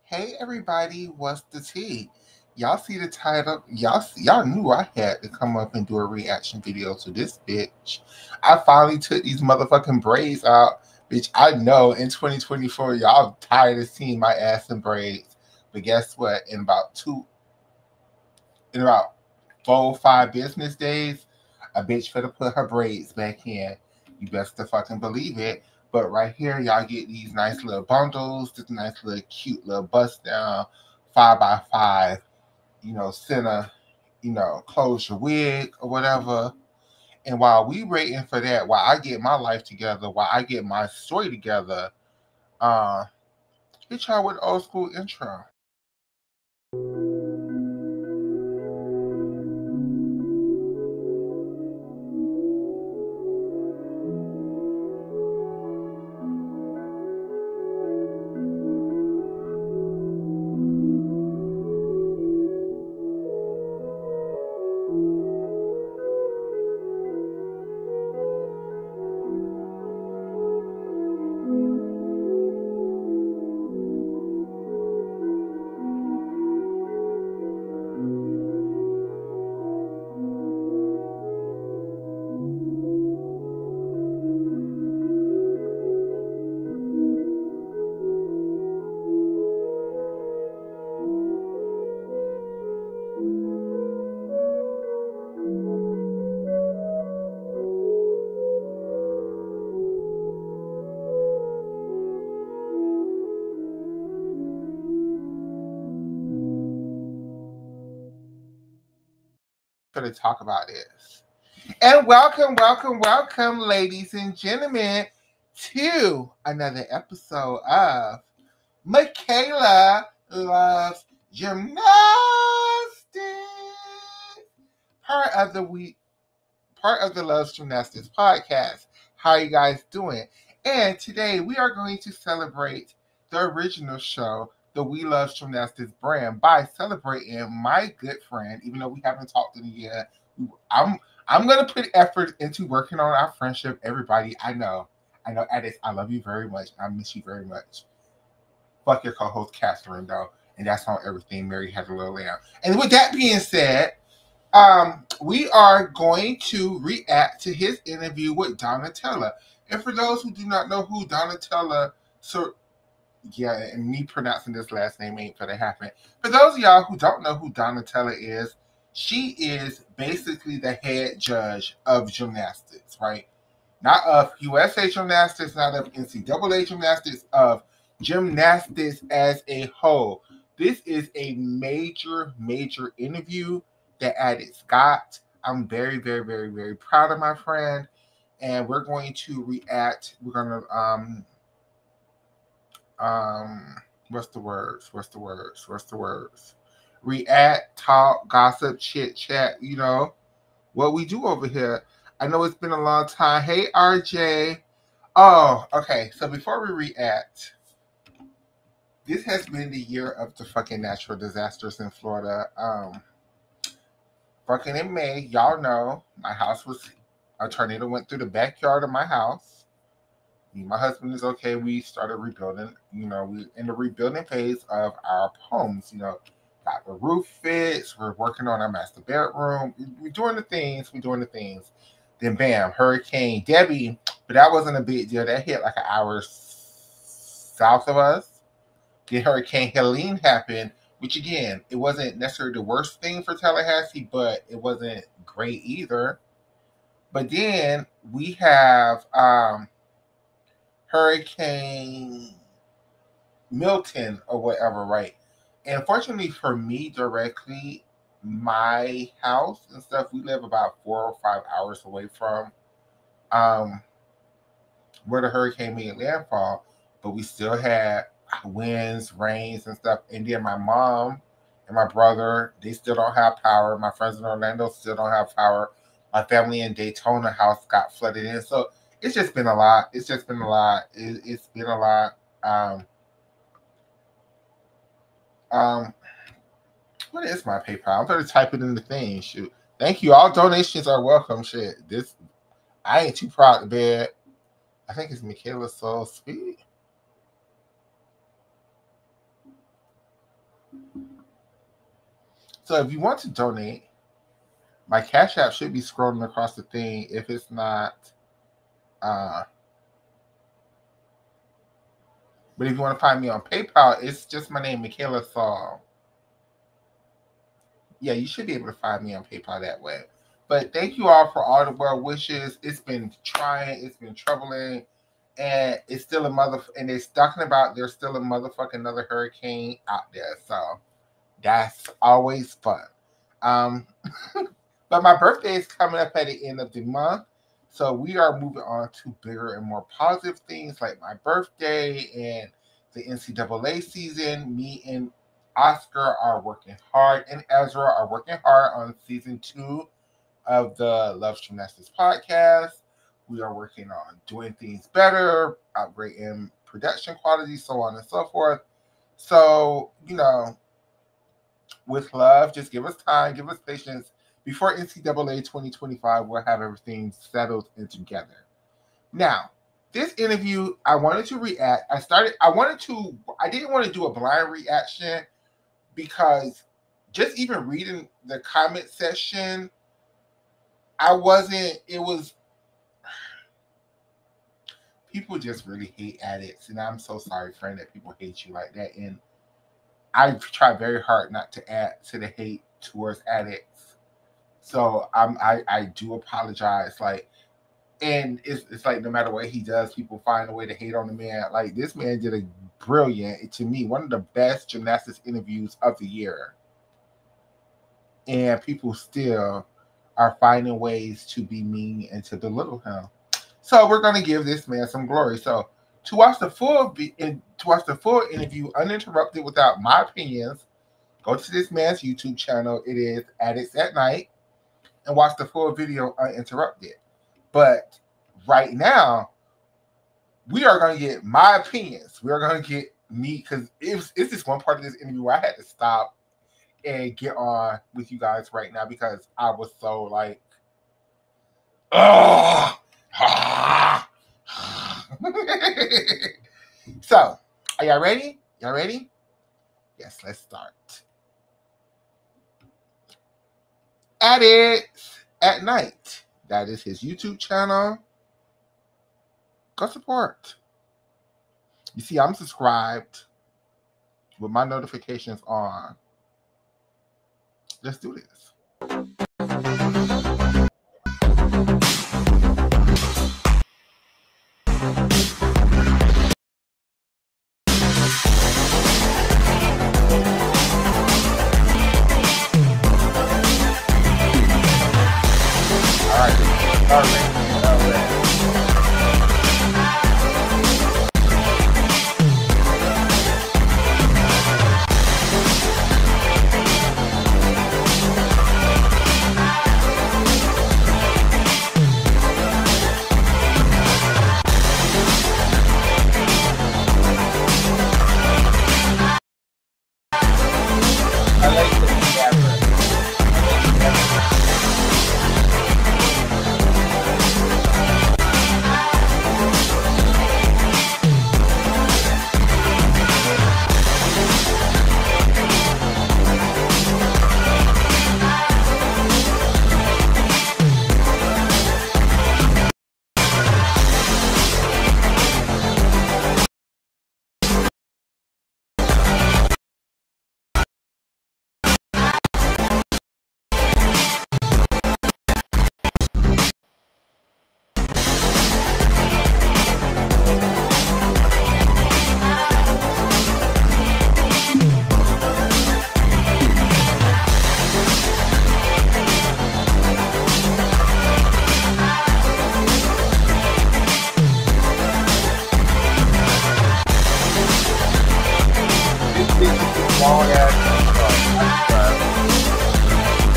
Hey everybody, what's the tea? Y'all see the title? Y'all knew I had to come up and do a reaction video to this bitch. I finally took these motherfucking braids out. Bitch, I know in 2024 y'all tired of seeing my ass in braids. But guess what? In about 4 or 5 business days, a bitch finna put her braids back in. You best to fucking believe it. But right here, y'all get these nice little bundles, this nice little cute little bust down 5x5, center, close your wig or whatever. And while we waiting for that, while I get my life together, while I get my story together, uh, hit y'all with old school intro. Going to talk about this. And welcome, ladies and gentlemen, to another episode of Michaela Loves Gymnastics, part of the Loves Gymnastics podcast. How are you guys doing? And today we are going to celebrate the original show, the We Love Gymnastics brand, by celebrating my good friend. Even though we haven't talked in a year, I'm gonna put effort into working on our friendship. Everybody, I know, Adex, I love you very much. I miss you very much. Fuck your co-host Catherine though, and that's on everything. Mary had a little lamb. And with that being said, we are going to react to his interview with Donatella. And for those who do not know who Donatella, yeah, and me pronouncing this last name ain't gonna happen. For those of y'all who don't know who Donatella is, she is basically the head judge of gymnastics, right? Not of USA gymnastics, not of NCAA gymnastics, of gymnastics as a whole. This is a major interview that Adex got. I'm very, very, very, very proud of my friend. And we're going to react. We're gonna what's the words? React, talk, gossip, chit chat, what we do over here. I know it's been a long time. Hey RJ. Oh, okay. So before we react, this has been the year of the fucking natural disasters in Florida. Fucking in May, y'all know a tornado went through the backyard of my house. My husband is okay. We started rebuilding. We in the rebuilding phase of our homes. Got the roof fixed. We're working on our master bedroom. We're doing the things. Then bam, Hurricane Debbie. But that wasn't a big deal. That hit like an hour south of us. Then Hurricane Helene happened, which again, it wasn't necessarily the worst thing for Tallahassee, but it wasn't great either. But then we have Hurricane Milton or whatever, right? And fortunately for me directly, my house and stuff, we live about 4 or 5 hours away from where the hurricane made landfall, but we still had winds, rains, and stuff. And then my mom and my brother, they still don't have power. My friends in Orlando still don't have power. My family in Daytona house got flooded in. So it's just been a lot. It's been a lot. Um, what is my PayPal? I'm gonna type it in the thing. Shoot. Thank you. All donations are welcome. Shit. I ain't too proud to bed. I think it's Michaela So Sweet. So if you want to donate, my Cash App should be scrolling across the thing. If it's not, but if you want to find me on PayPal, it's just my name, Michaela Saul. Yeah, you should be able to find me on PayPal that way. But thank you all for all the well wishes. It's been trying, it's been troubling, and it's still and they're talking about there's still a motherfucking another hurricane out there. So that's always fun. But my birthday is coming up at the end of the month. So we are moving on to bigger and more positive things like my birthday and the NCAA season. Me and Oscar are working hard, and Ezra are working hard on season 2 of the Love Gymnastics podcast. We are working on doing things better, upgrading production quality, so on and so forth. So, with love, just give us time, give us patience. Before NCAA 2025, we'll have everything settled and together. Now, this interview, I wanted to react. I didn't want to do a blind reaction because just even reading the comment section, people just really hate Adex, and I'm so sorry, friend, that people hate you like that. And I try very hard not to add to the hate towards Adex. So I do apologize. And it's like no matter what he does, people find a way to hate on the man. Like this man did a brilliant, to me, one of the best gymnastics interviews of the year. And people still are finding ways to be mean and to belittle him. So we're going to give this man some glory. So to watch the full interview uninterrupted without my opinions, go to this man's YouTube channel. It is Adex Night, and watch the full video uninterrupted. But right now, we are going to get my opinions. We are going to get me, because it's this one part of this interview where I had to stop and get on with you guys right now because I was so like, oh. So, are y'all ready? Y'all ready? Yes, let's start. Adex Night. That is his YouTube channel. Go support. You see, I'm subscribed with my notifications on. Let's do this.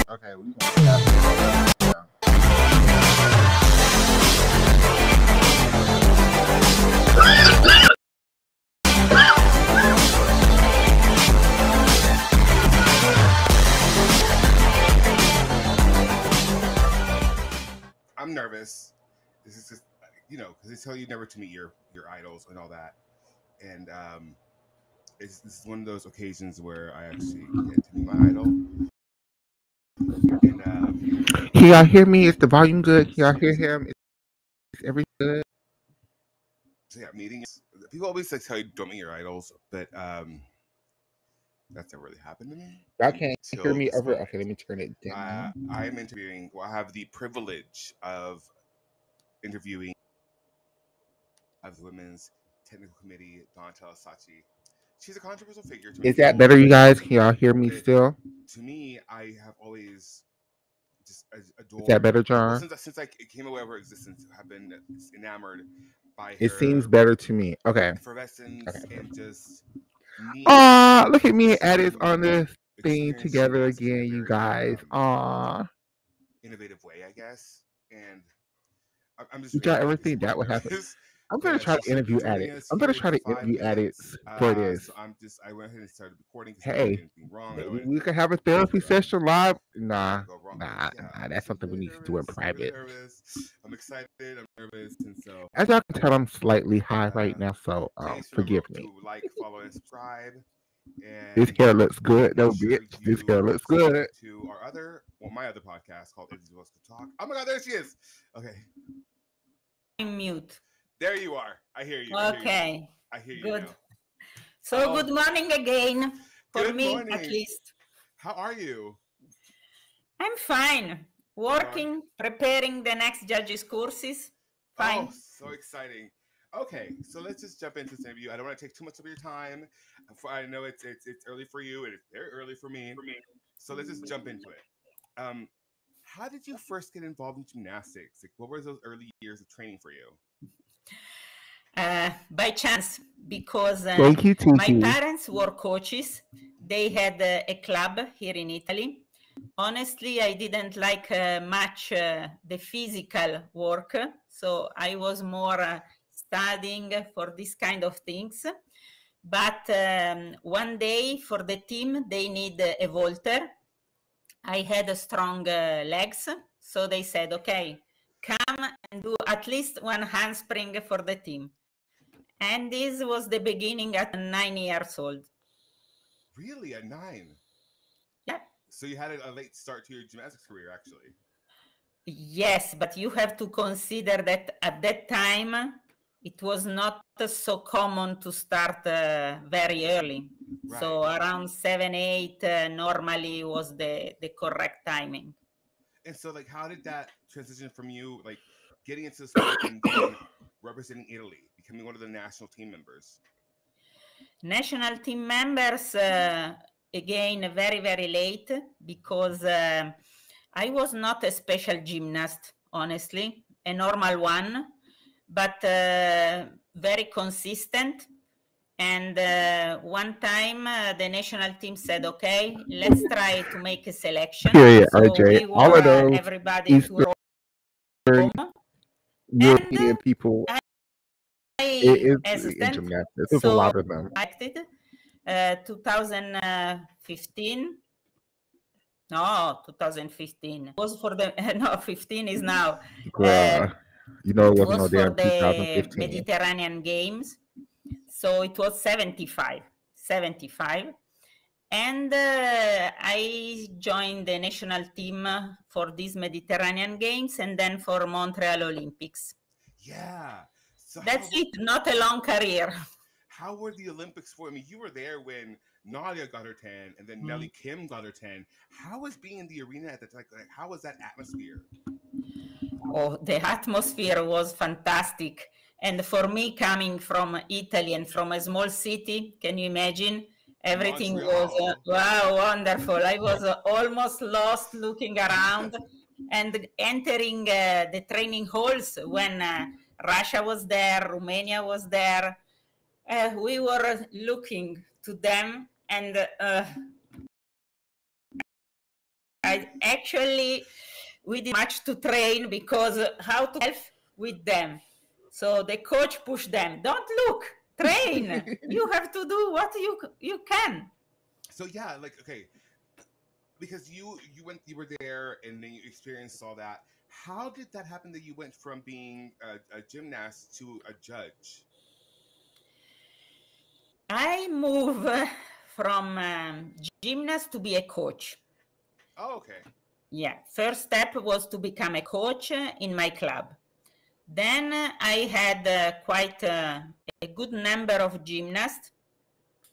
Okay, we gonna have to, I'm nervous. This is just, because they tell you never to meet your idols and all that. And this is one of those occasions where I actually get to meet my idol. Can y'all hear me? Is the volume good? Can y'all hear him? Is everything good? So yeah, meetings. People always like tell you don't meet your idols, but that's never really happened to me Y'all can't hear until me this over. moment. Okay, let me turn it down. I'm interviewing. Well, I have the privilege of interviewing of the Women's Technical Committee, Sacchi. She's a controversial figure to many Is that people. better, you guys? Can y'all hear me But still? to me, I have always just Is that adored. better, Well, John? since I came aware of her existence, have been enamored by It seems her better to me. Okay. effervescence Okay. and just neat Aw, look at me and Addis to on this thing experience together gymnastics in a again, you very guys. Aw. innovative way, I guess. And I'm just Did really y'all happy ever to be think part that of would happen? this. I'm But gonna try to she's interview joining Addicts. us I'm here gonna in try just to 5 interview minutes. Addicts for this. So I went ahead and started recording because I don't want to Hey, do anything wrong. I don't maybe want we could have a therapy session live. to Nah, go wrong. nah, Yeah, nah. I'm That's just something we really need to do in nervous. I'm really private. nervous. I'm excited. I'm nervous, and so As y'all can tell, I'm slightly high right now, so please remember forgive me. to like, follow, and subscribe. This And hair looks good, make though, sure bitch. This you hair looks good. subscribe to my other podcast called Izzy's Voice Could Talk. Oh my God, there she is. Okay, I'm mute. there you are. I hear you. Okay. I hear you Good. now. So good morning again. For Good me, morning. at least. How are you? I'm fine. Working, preparing the next judges courses. Fine. Oh, so exciting. Okay, so let's just jump into this interview. I don't want to take too much of your time. I know it's early for you, and it's very early for me. So let's just jump into it. How did you first get involved in gymnastics? Like, what were those early years of training for you? By chance, because Thank you, my Tiki. parents were coaches. They had a club here in Italy. Honestly, I didn't like much the physical work, so I was more studying for this kind of things. But one day for the team, they need a vaulter. I had a strong legs, so they said, okay, come and do at least one handspring for the team. And this was the beginning at 9 years old. Really, at 9? Yeah. So you had a late start to your gymnastics career, actually. Yes, but you have to consider that at that time, it was not so common to start very early. Right. So around 7, 8 normally was the correct timing. And so, like, how did that transition from you, like, getting into the sport and then representing Italy, becoming one of the national team members? National team members, again, very, very late because I was not a special gymnast, honestly, a normal one, but very consistent. And one time the national team said, okay, let's try to make a selection. Period, So RJ. we All were of those everybody to Rome. European people, it is in Assistant. gymnastics. There's a lot of them. Acted 2015. No, 2015 was for the no 15 is now. Girl, you know it It wasn't no was for damn the 2015. Mediterranean Games, so it was 75, and I joined the national team for these Mediterranean Games and then for Montreal Olympics. Yeah. So that's it. Not a long career. How were the Olympics for? I mean, you were there when Nadia got her 10 and then Nelly Kim got her 10. How was being in the arena at the time? Like, how was that atmosphere? Oh, the atmosphere was fantastic. And for me, coming from Italy and from a small city, can you imagine? Everything Montreal. was, wow, wonderful. I was almost lost looking around and entering the training halls when Russia was there, Romania was there. We were looking to them, and we did much to train because how to help with them. So the coach pushed them. Don't look, train. You have to do what you can. So yeah, like, okay, because you were there and then you experienced all that. How did that happen that you went from being a gymnast to a judge? I moved from gymnast to be a coach. Oh, okay. Yeah, first step was to become a coach in my club. Then I had quite a good number of gymnasts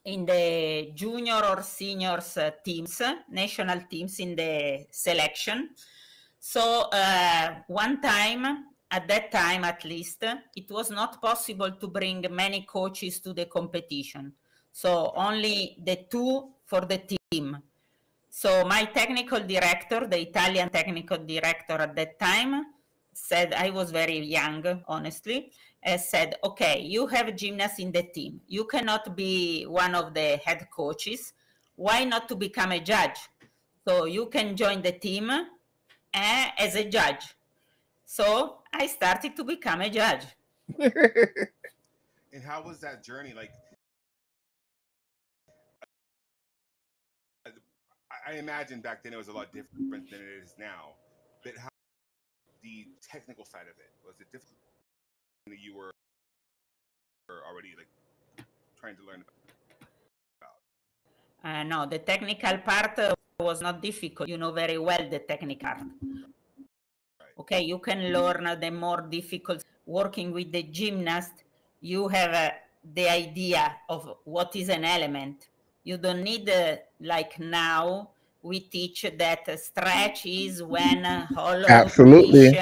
in the junior or seniors teams, national teams in the selection. So one time, at that time at least, it was not possible to bring many coaches to the competition. So only the two for the team. So my technical director, the Italian technical director at that time, said, I was very young, honestly, said, okay, you have gymnasts in the team. You cannot be one of the head coaches. Why not to become a judge? So you can join the team as a judge. So I started to become a judge. And how was that journey? Like, I imagine back then it was a lot different than it is now. But how the technical side of it was it different that you were already like trying to learn about? No, the technical part was not difficult. You know very well the technical part. Right. Okay, you can learn the more difficult. Working with the gymnast, you have the idea of what is an element. You don't need, like now, we teach that stretch is when hollow, Absolutely. twist,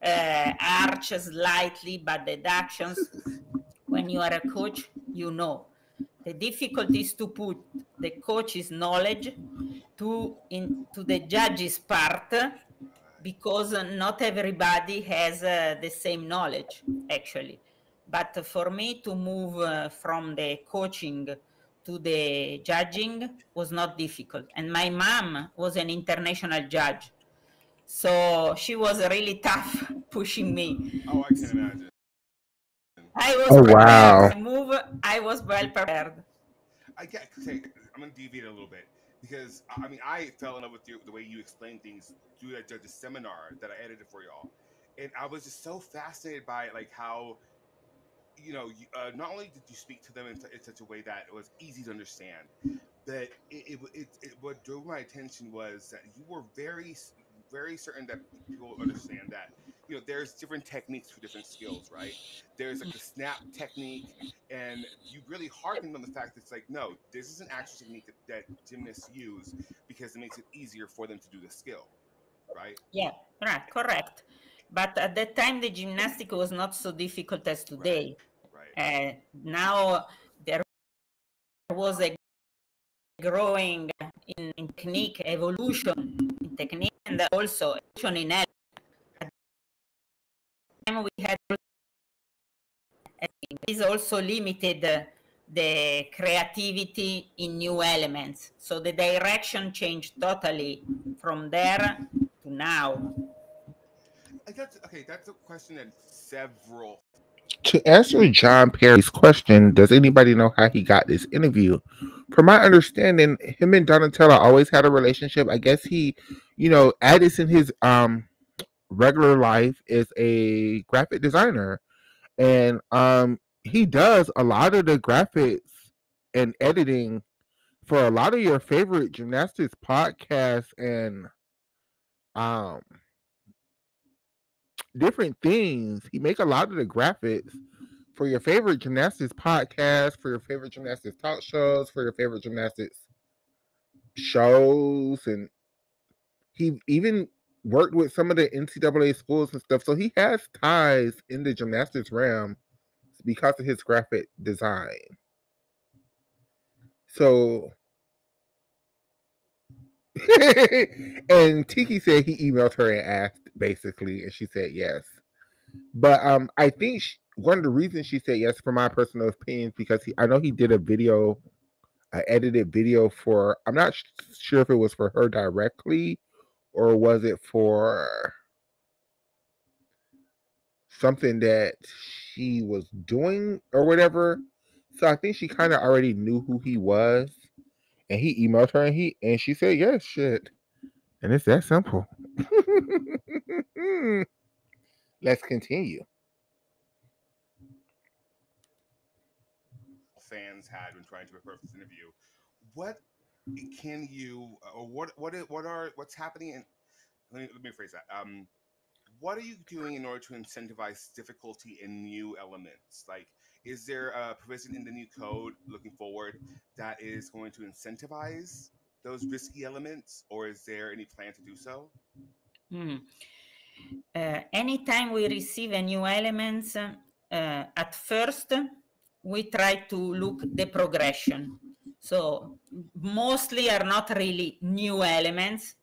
arch slightly, but deductions. When you are a coach, you know. The difficulty is to put the coach's knowledge into the judge's part, because not everybody has the same knowledge, actually. But for me to move from the coaching to the judging was not difficult. And my mom was an international judge. So she was really tough pushing me. Oh, I can imagine. I was Oh prepared wow. to move. I was well prepared. I get. Okay, I'm gonna deviate a little bit because I mean I fell in love with the way you explain things through that judge's seminar that I edited for y'all, and I was just so fascinated by like how not only did you speak to them in such a way that it was easy to understand, but what drove my attention was that you were very certain that people understand that there's different techniques for different skills, right? There's like the snap technique, and you really harkened on the fact that it's like, no, this is an actual technique that gymnasts use because it makes it easier for them to do the skill, right? Yeah, right, correct. But at that time, the gymnastic was not so difficult as Right, today. right. Now there was a growing in technique, evolution in technique, and also evolution in element. At the time we had, is also limited the creativity in new elements. So the direction changed totally from there to now. That's a question that several. To answer John Perry's question, does anybody know how he got this interview? From my understanding, him and Donatella always had a relationship. I guess he, Addis in his regular life is a graphic designer, and he does a lot of the graphics and editing for a lot of your favorite gymnastics podcasts and um different things. He make a lot of the graphics for your favorite gymnastics podcast, for your favorite gymnastics talk shows, for your favorite gymnastics shows, and he even worked with some of the NCAA schools and stuff. So he has ties in the gymnastics realm because of his graphic design. So, and Tiki said he emailed her and asked basically, and she said yes. But I think one of the reasons she said yes, for my personal opinion, because I know he did a video, an edited video for. I'm not sure if it was for her directly or was it for something that she was doing or whatever. So I think she kind of already knew who he was, and he emailed her, and she said yes, shit, and it's that simple. Let's continue. Fans had when trying to prepare for this interview. What can you, or what's happening let me rephrase that. What are you doing in order to incentivize difficulty in new elements? Like, is there a provision in the new code looking forward that is going to incentivize those risky elements, or is there any plan to do so? Anytime we receive a new elements, at first we try to look the progression. So mostly are not really new elements,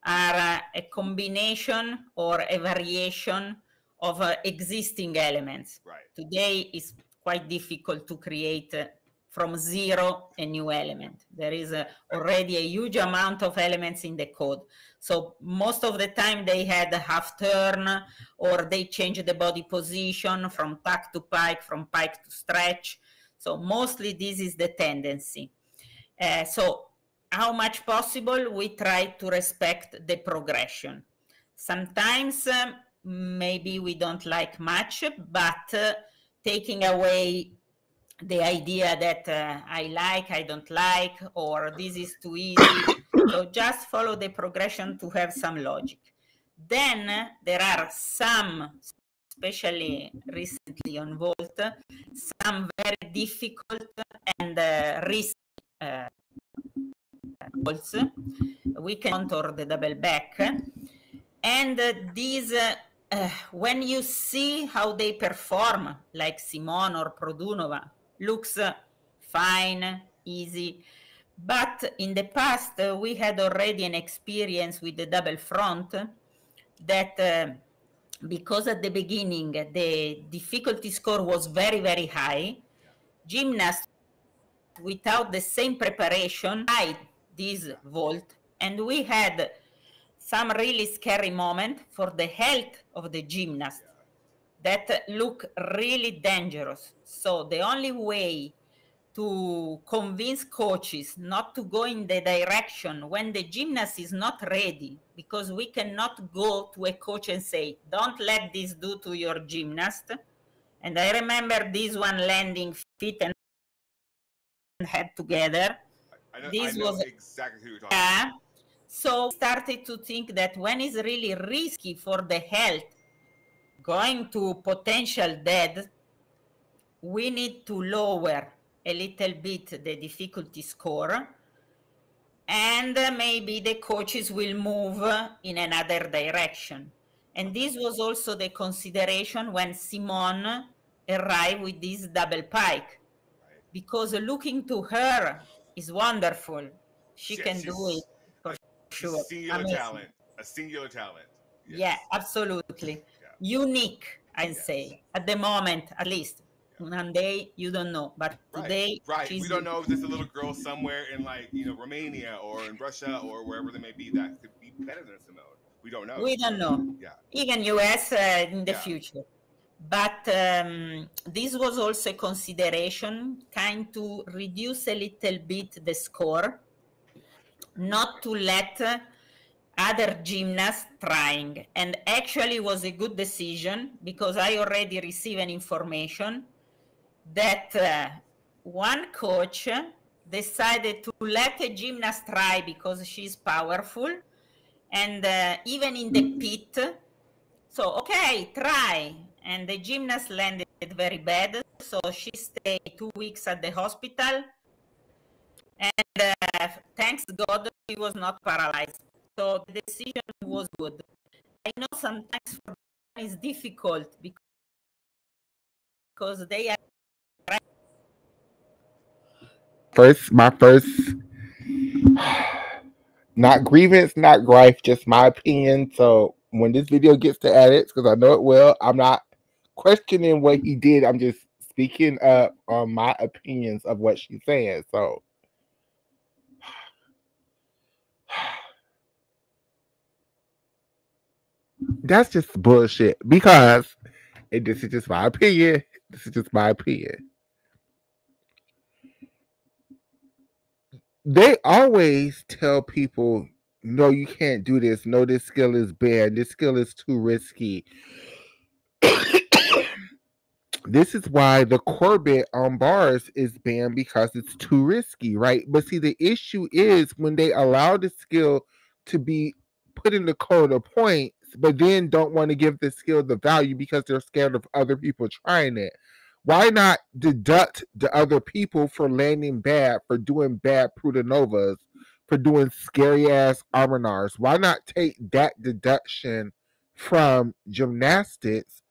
are a combination or a variation of existing elements. Right. Today is quite difficult to create from zero a new element. There is already a huge amount of elements in the code. So most of the time they had a half turn, or they change the body position from tuck to pike, from pike to stretch. So mostly this is the tendency. So how much possible we try to respect the progression. Sometimes maybe we don't like much, but taking away the idea that I don't like, or this is too easy. So just follow the progression to have some logic. Then there are some, especially recently on Volt, some very difficult and risky bolts. We can contour the double back. And these, when you see how they perform, like Simone or Produnova, looks fine, easy. But in the past, we had already an experience with the double front that because at the beginning, the difficulty score was very, very high. Gymnasts without the same preparation tried this vault, and we had some really scary moment for the health of the gymnast that look really dangerous. So the only way to convince coaches not to go in the direction when the gymnast is not ready, because we cannot go to a coach and say, don't let this do to your gymnast. And I remember this one landing feet and head together. I know exactly who you're talking about. So started to think that when it's really risky for the health, going to potential dead, we need to lower a little bit the difficulty score, and maybe the coaches will move in another direction. And this was also the consideration when Simone arrived with this double pike, because looking to her is wonderful. She can do it for sure. A singular talent. Yes. Yeah, absolutely. Yeah. Unique, I'd say, at the moment, at least. One day you don't know, but today we don't know if there's a little girl somewhere in Romania or in Russia or wherever they may be that could be better than Simone. We don't know. We don't know. Yeah. Even US in the future. But this was also a consideration, kind to reduce a little bit the score, not to let other gymnasts trying. And actually was a good decision, because I already received an information that one coach decided to let a gymnast try because she's powerful, and even in the pit, so okay, try. And the gymnast landed very bad, so she stayed 2 weeks at the hospital, and thanks God she was not paralyzed. So the decision was good. I know sometimes for them it's difficult because they are my first not grievance, not gripe, just my opinion. So when this video gets to Adex, because I know it will, I'm not questioning what he did. I'm just speaking up on my opinions of what she's saying. So that's just bullshit, because this is just my opinion. This is just my opinion. They always tell people, no, you can't do this. No, this skill is banned. This skill is too risky. This is why the Corbett on bars is banned, because it's too risky, right? But see, the issue is when they allow the skill to be put in the code of points, but then don't want to give the skill the value because they're scared of other people trying it. Why not deduct the other people for landing bad, for doing bad Prudenovas, for doing scary ass Arminars? Why not take that deduction from gymnastics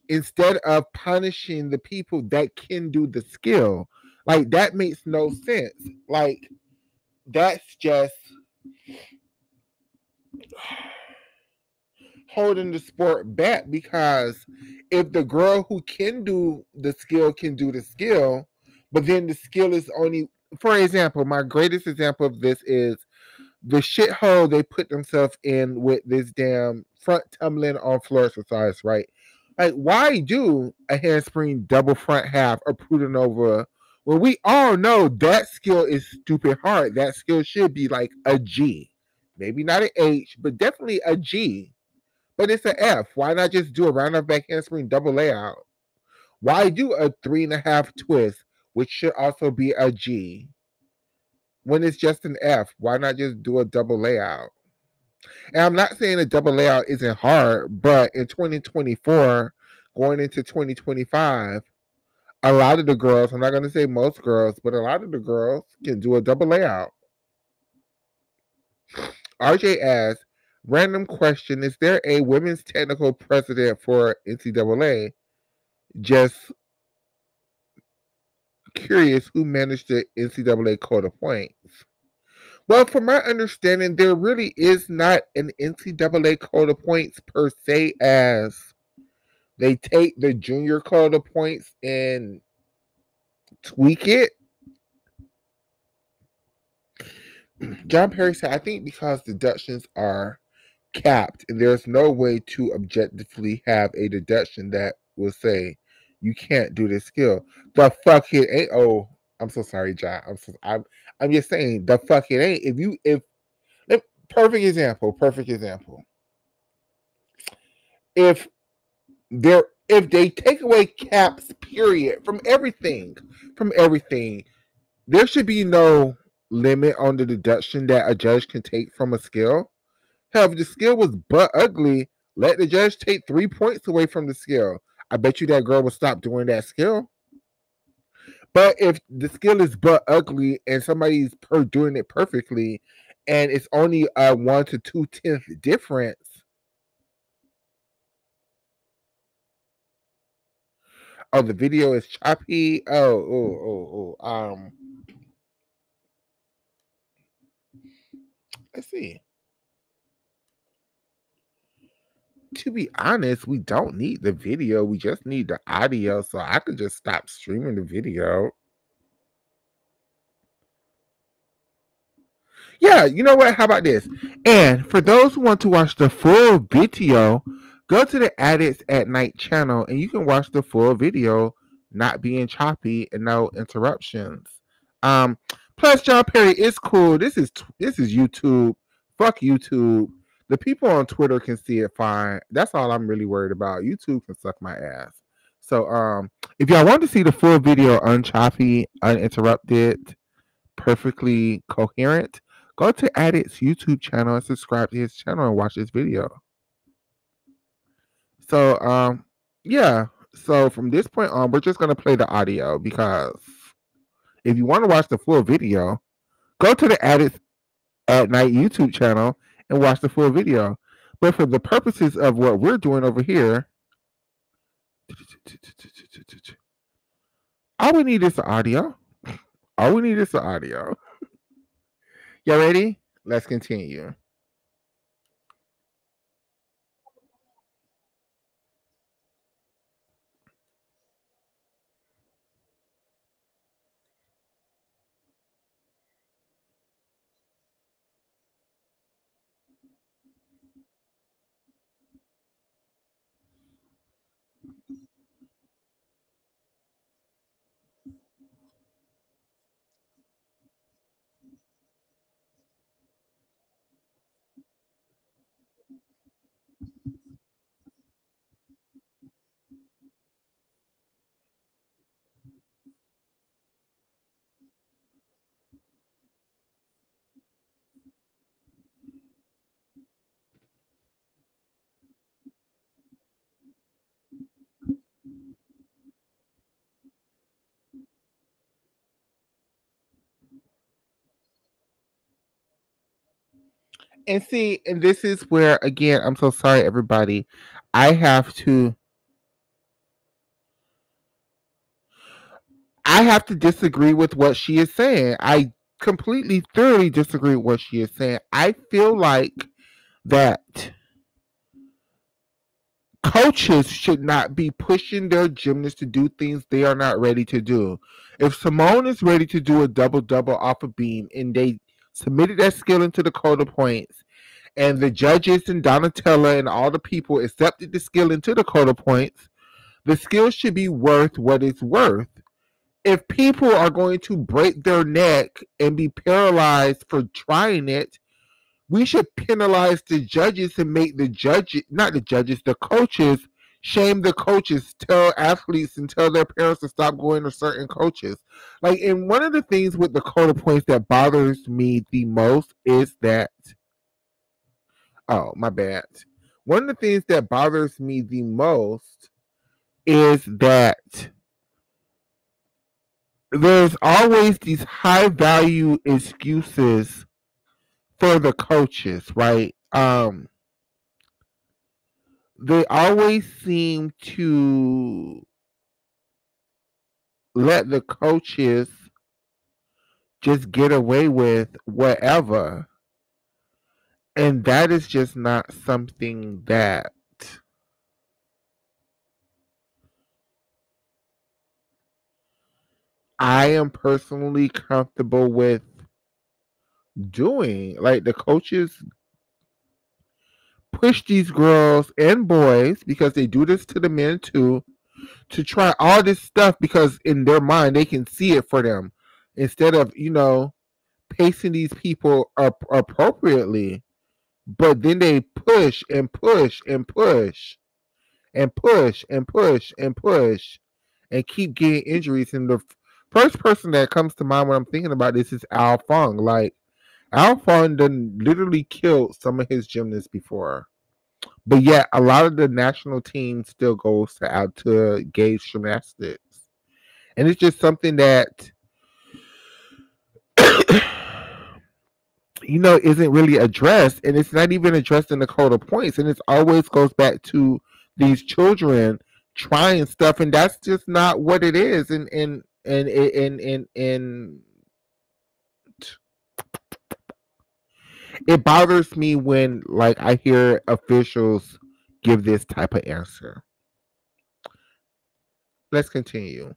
instead of punishing the people that can do the skill? Like, that makes no sense. Like, that's just holding the sport back, because if the girl who can do the skill can do the skill, but then the skill is only, for example, my greatest example of this is the shithole they put themselves in with this damn front tumbling on floor exercise, right? Like, why do a handspring double front half or Prudenova when we all know that skill is stupid hard? That skill should be like a G. Maybe not an H, but definitely a G. But it's an F. Why not just do a round off back handspring double layout? Why do a 3.5 twist, which should also be a G, when it's just an F? Why not just do a double layout? And I'm not saying a double layout isn't hard, but in 2024, going into 2025, a lot of the girls, I'm not going to say most girls, but a lot of the girls can do a double layout. RJ asks, random question, is there a women's technical president for NCAA? Just curious who managed the NCAA code of points. Well, from my understanding, there really is not an NCAA code of points per se, as they take the junior code of points and tweak it. John Perry said, I think because deductions are capped and there's no way to objectively have a deduction that will say you can't do this skill. The fuck it ain't. Oh, I'm so sorry, John. I'm just saying the fuck it ain't. If perfect example, If if they take away caps, period, from everything, there should be no limit on the deduction that a judge can take from a skill. Hell, if the skill was butt ugly, let the judge take 3 points away from the skill. I bet you that girl will stop doing that skill. But if the skill is butt ugly and somebody's doing it perfectly, and it's only a 1 to 2 tenth difference. Oh, the video is choppy. Let's see. To be honest, we don't need the video. We just need the audio, so I could just stop streaming the video. Yeah, you know what? How about this? And for those who want to watch the full video, go to the Adex at Night channel and you can watch the full video, not being choppy and no interruptions. Um, Plus John Perry is cool. This is YouTube. Fuck YouTube. The people on Twitter can see it fine. That's all I'm really worried about. YouTube can suck my ass. So if y'all want to see the full video unchoppy, uninterrupted, perfectly coherent, go to Addict's YouTube channel and subscribe to his channel and watch this video. So, yeah. So from this point on, we're just gonna play the audio, because if you want to watch the full video, go to the Addicts at Night YouTube channel and watch the full video. But for the purposes of what we're doing over here, all we need is the audio. All we need is the audio. Y'all ready? Let's continue. And see, and this is where again, I'm so sorry, everybody. I have to disagree with what she is saying. I completely, thoroughly disagree with what she is saying. I feel like that coaches should not be pushing their gymnasts to do things they are not ready to do. If Simone is ready to do a double double off a beam and they submitted that skill into the quota points, and the judges and Donatella and all the people accepted the skill into the quota points, the skill should be worth what it's worth. If people are going to break their neck and be paralyzed for trying it, we should penalize the judges and make the judges, not the judges, the coaches, shame the coaches, tell athletes and tell their parents to stop going to certain coaches. Like, and one of the things with the quota points that bothers me the most is that, oh, my bad. One of the things that bothers me the most is that there's always these high value excuses for the coaches, right? They always seem to let the coaches just get away with whatever. And that is just not something that I am personally comfortable with doing. Like, the coaches push these girls and boys, because they do this to the men too, to try all this stuff because in their mind they can see it for them, instead of, pacing these people up appropriately. But then they push and push and push and push and push and push and keep getting injuries. And the first person that comes to mind when I'm thinking about this is Al Fong. Like, Al Fong done literally killed some of his gymnasts before. But yet, a lot of the national team still goes to gauge gymnastics. And it's just something that, isn't really addressed. And it's not even addressed in the code of points. And it always goes back to these children trying stuff. And that's just not what it is. And it bothers me when, like, I hear officials give this type of answer. Let's continue.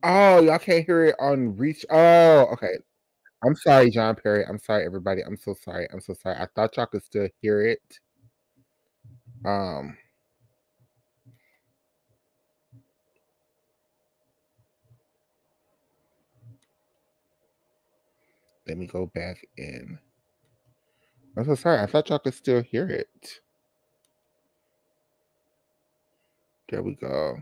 Oh, y'all can't hear it on reach. Oh, okay. I'm sorry, John Perry. I'm sorry, everybody. I'm so sorry. I'm so sorry. I thought y'all could still hear it. Um, Let me go back in. I'm so sorry. I thought y'all could still hear it. There we go.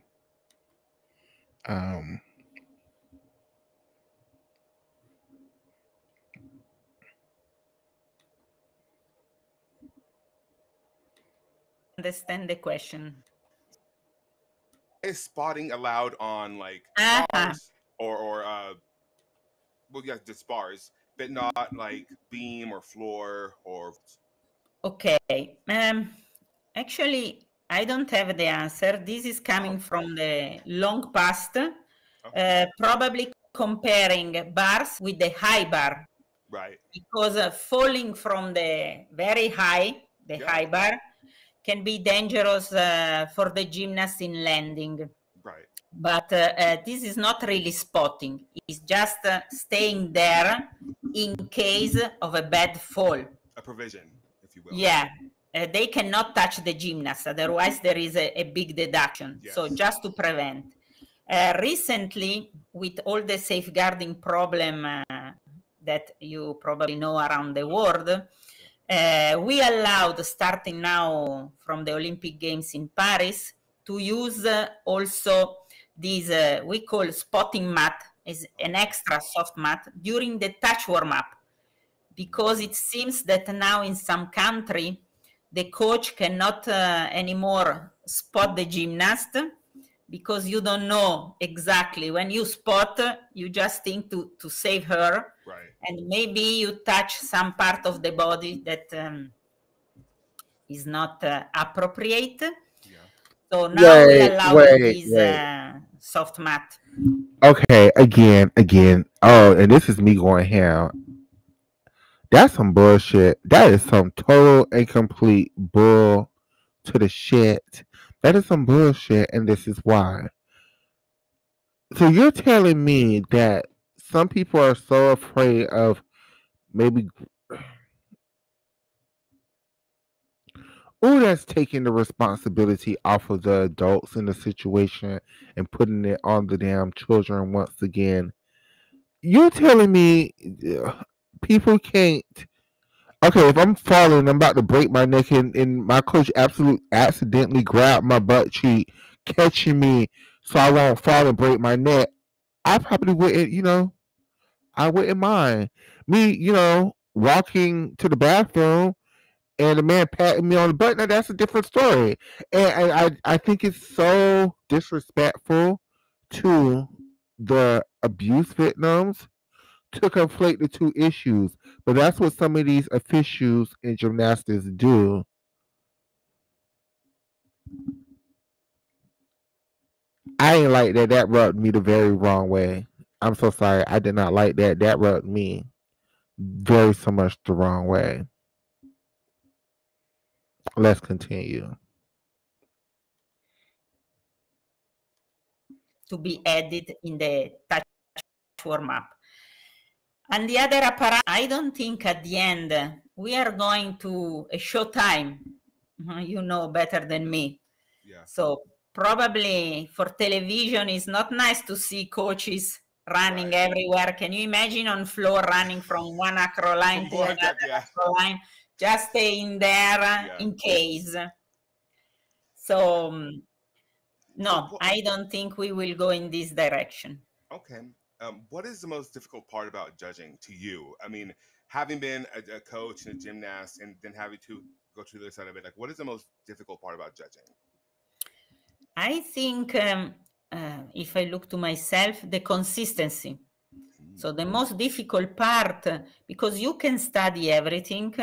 Understand the question. Is spotting allowed on like bars or well, yeah, just bars, but not like beam or floor or? Okay. Actually, I don't have the answer. This is coming from the long past, probably comparing bars with the high bar. Right. Because falling from the very high, high bar, can be dangerous for the gymnast in landing. Right. But this is not really spotting. It's just staying there in case of a bad fall. A provision, if you will. Yeah. They cannot touch the gymnast. Otherwise, there is a big deduction. Yes. So just to prevent. Recently, with all the safeguarding problem that you probably know around the world. We allowed, starting now from the Olympic Games in Paris, to use also these, we call spotting mat, is an extra soft mat during the touch warm-up, because it seems that now in some country, the coach cannot anymore spot the gymnast, because you don't know exactly. When you spot, you just think to save her. Right. And maybe you touch some part of the body that is not appropriate. Yeah. So now we allow this soft mat. Okay, again. Oh, and this is me going ham. That's some bullshit. That is some total and complete bull to the shit. That is some bullshit, and this is why. So you're telling me that some people are so afraid of maybe, that's taking the responsibility off of the adults in the situation and putting it on the damn children once again. You're telling me people can't. Okay, if I'm falling, I'm about to break my neck, and my coach accidentally grabbed my butt cheek, catching me so I won't fall and break my neck, I probably wouldn't, I wouldn't mind. Me, walking to the bathroom and the man patting me on the butt, now that's a different story. And I think it's so disrespectful to the abuse victims to conflate the two issues. But that's what some of these officials in gymnastics do. I ain't like that. That rubbed me the very wrong way. I'm so sorry. I did not like that. That rubbed me very so much the wrong way. Let's continue. To be added in the touch warm-up. And the other apparatus, I don't think at the end we are going to a showtime. You know better than me. Yeah. So probably for television, it's not nice to see coaches running everywhere. Can you imagine on floor running from one acro line to another acro line? Just staying there in case. So no, I don't think we will go in this direction. Okay. What is the most difficult part about judging to you? I mean, having been a coach and a gymnast and then having to go to the other side of it, like what is the most difficult part about judging? I think if I look to myself, the consistency. So the most difficult part, because you can study everything.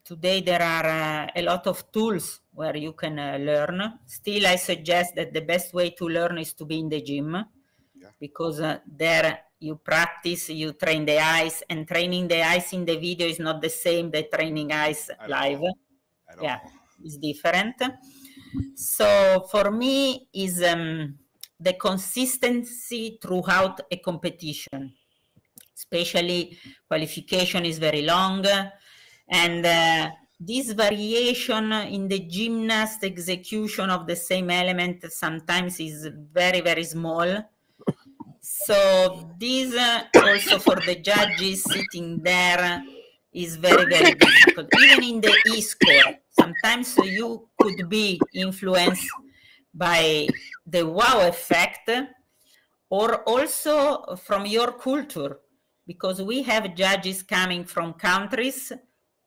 Today there are a lot of tools where you can learn. Still, I suggest that the best way to learn is to be in the gym, because there you practice, you train the eyes, and training the eyes in the video is not the same that training eyes live. It's different. So for me is the consistency throughout a competition, especially qualification is very long, and this variation in the gymnast execution of the same element sometimes is very, very small. So this also for the judges sitting there is very, very difficult. Even in the e-score, sometimes you could be influenced by the wow effect, or also from your culture, because we have judges coming from countries,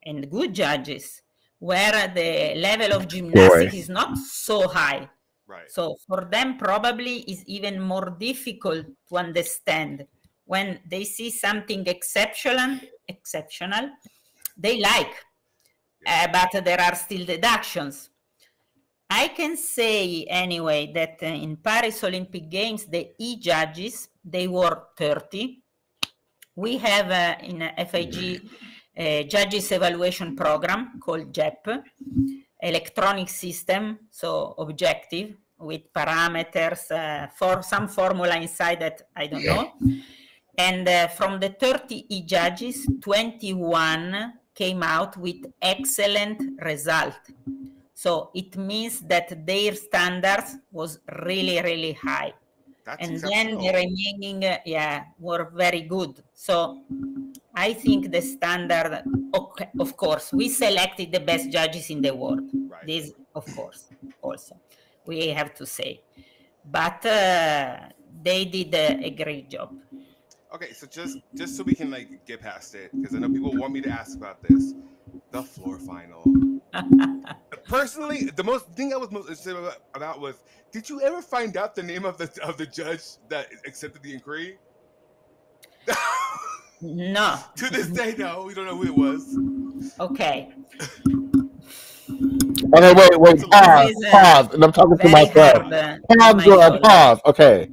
and good judges, where the level of gymnastics is not so high. Right. So for them probably is even more difficult to understand. When they see something exceptional, they like, but there are still deductions. I can say anyway that in Paris Olympic Games, the e-judges, they were 30. We have in FIG a judges evaluation program called JEP, electronic system, so objective, with parameters for some formula inside that I don't know. And from the 30 e-judges, 21 came out with excellent result. So it means that their standards was really, really high. That's and then the exceptional. remaining, were very good. So I think the standard, okay, of course, we selected the best judges in the world. Right. This, of course, also we have to say, but they did a great job. Okay, so just so we can like get past it, because I know people want me to ask about this, the floor final. Personally, the thing I was most interested about was, did you ever find out the name of the judge that accepted the inquiry? No. To this day, no, we don't know who it was. Okay. Okay, wait, pause, This is pause. And I'm talking to very myself. hard, Pause, girl, Michael. pause. Okay.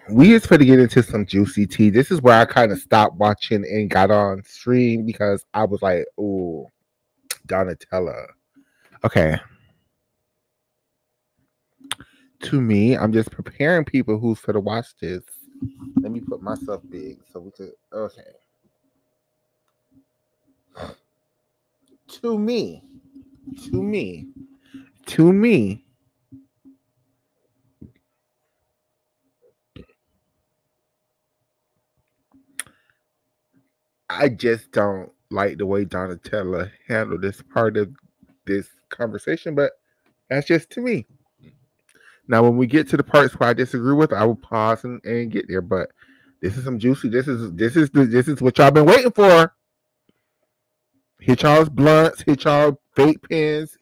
We is going to get into some juicy tea. This is where I kind of stopped watching and got on stream because I was like, "Ooh, Donatella." Okay. To me, I'm just preparing people who's going to watch this. Let me put myself big so we could. Okay. To me, I just don't like the way Donatella handled this part of this conversation, but that's just to me. Now, when we get to the parts where I disagree with, I will pause and get there. But this is some juicy. This is what y'all been waiting for. Hit y'all's blunts, hit y'all vape pens,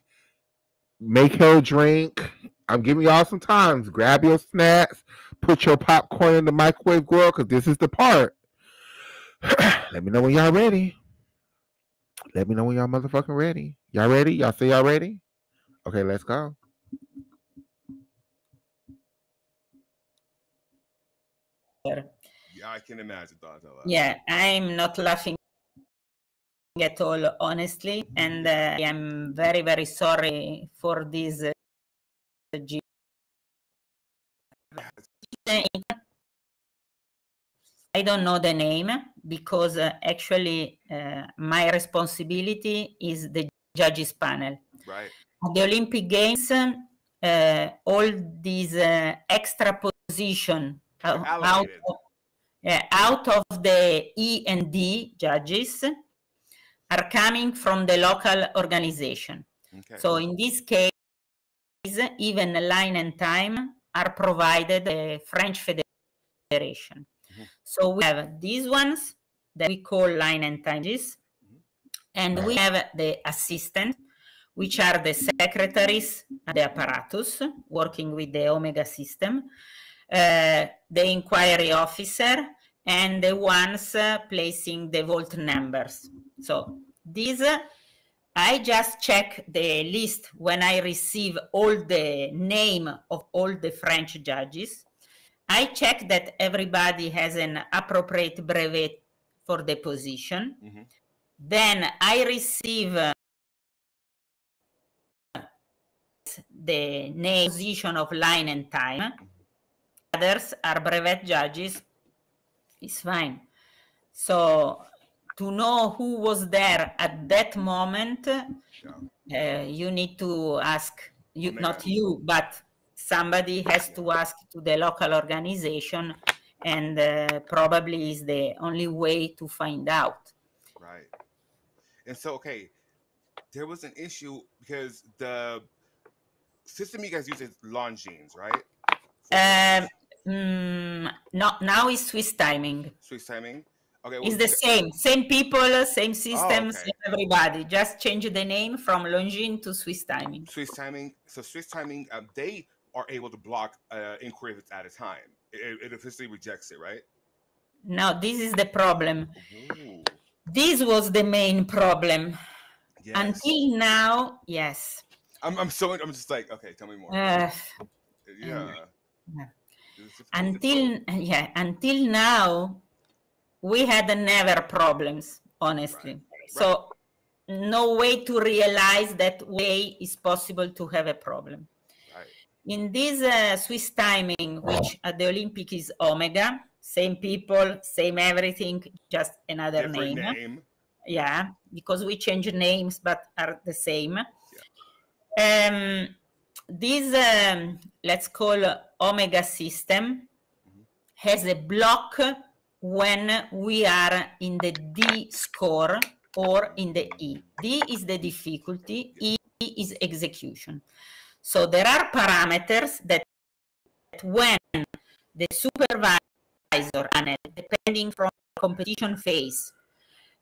make her drink. I'm giving y'all some times. Grab your snacks, put your popcorn in the microwave grill, because this is the part. Let me know when y'all ready. Let me know when y'all motherfucking ready. Y'all ready? Y'all say y'all ready? Okay, let's go. Yeah, I can imagine, Donatella. Yeah, I'm not laughing at all, honestly, and I am very, very sorry for this. I don't know the name because actually my responsibility is the judges panel. Right. At the Olympic Games, all these extra position out of the E and D judges are coming from the local organization. Okay. So in this case, even line and time are provided by the French Federation. Mm-hmm. So we have these ones that we call line and time judges, and we have the assistant, which are the secretaries and the apparatus working with the Omega system, the inquiry officer, and the ones placing the vault numbers. So these, I just check the list when I receive all the name of all the French judges. I check that everybody has an appropriate brevet for the position. Mm-hmm. Then I receive the name, position of line and time. Others are brevet judges. It's fine. So to know who was there at that moment, you need to ask, not you, but somebody has to ask to the local organization, and probably is the only way to find out. Right. And so, okay, there was an issue because the system you guys use is Longines, right? No, now it's Swiss timing. Swiss timing? Okay. It's the same people, same systems, okay. Everybody. Just change the name from Longines to Swiss timing. Swiss timing. So Swiss timing, they are able to block inquiries at a time. It officially rejects it, right? No, this is the problem. Ooh. This was the main problem. Yes. Until now, yes. I'm just like, okay, tell me more. Until now, we had never problems, honestly. Right. So no way to realize that way is possible to have a problem. Right. In this Swiss timing, which at the Olympic is Omega, same people, same everything, just another name. Yeah, because we change names but are the same. Yeah. this, let's call omega system, has a block when we are in the D score or in the E. D is the difficulty, E is execution. So there are parameters that when the supervisor, and depending from competition phase,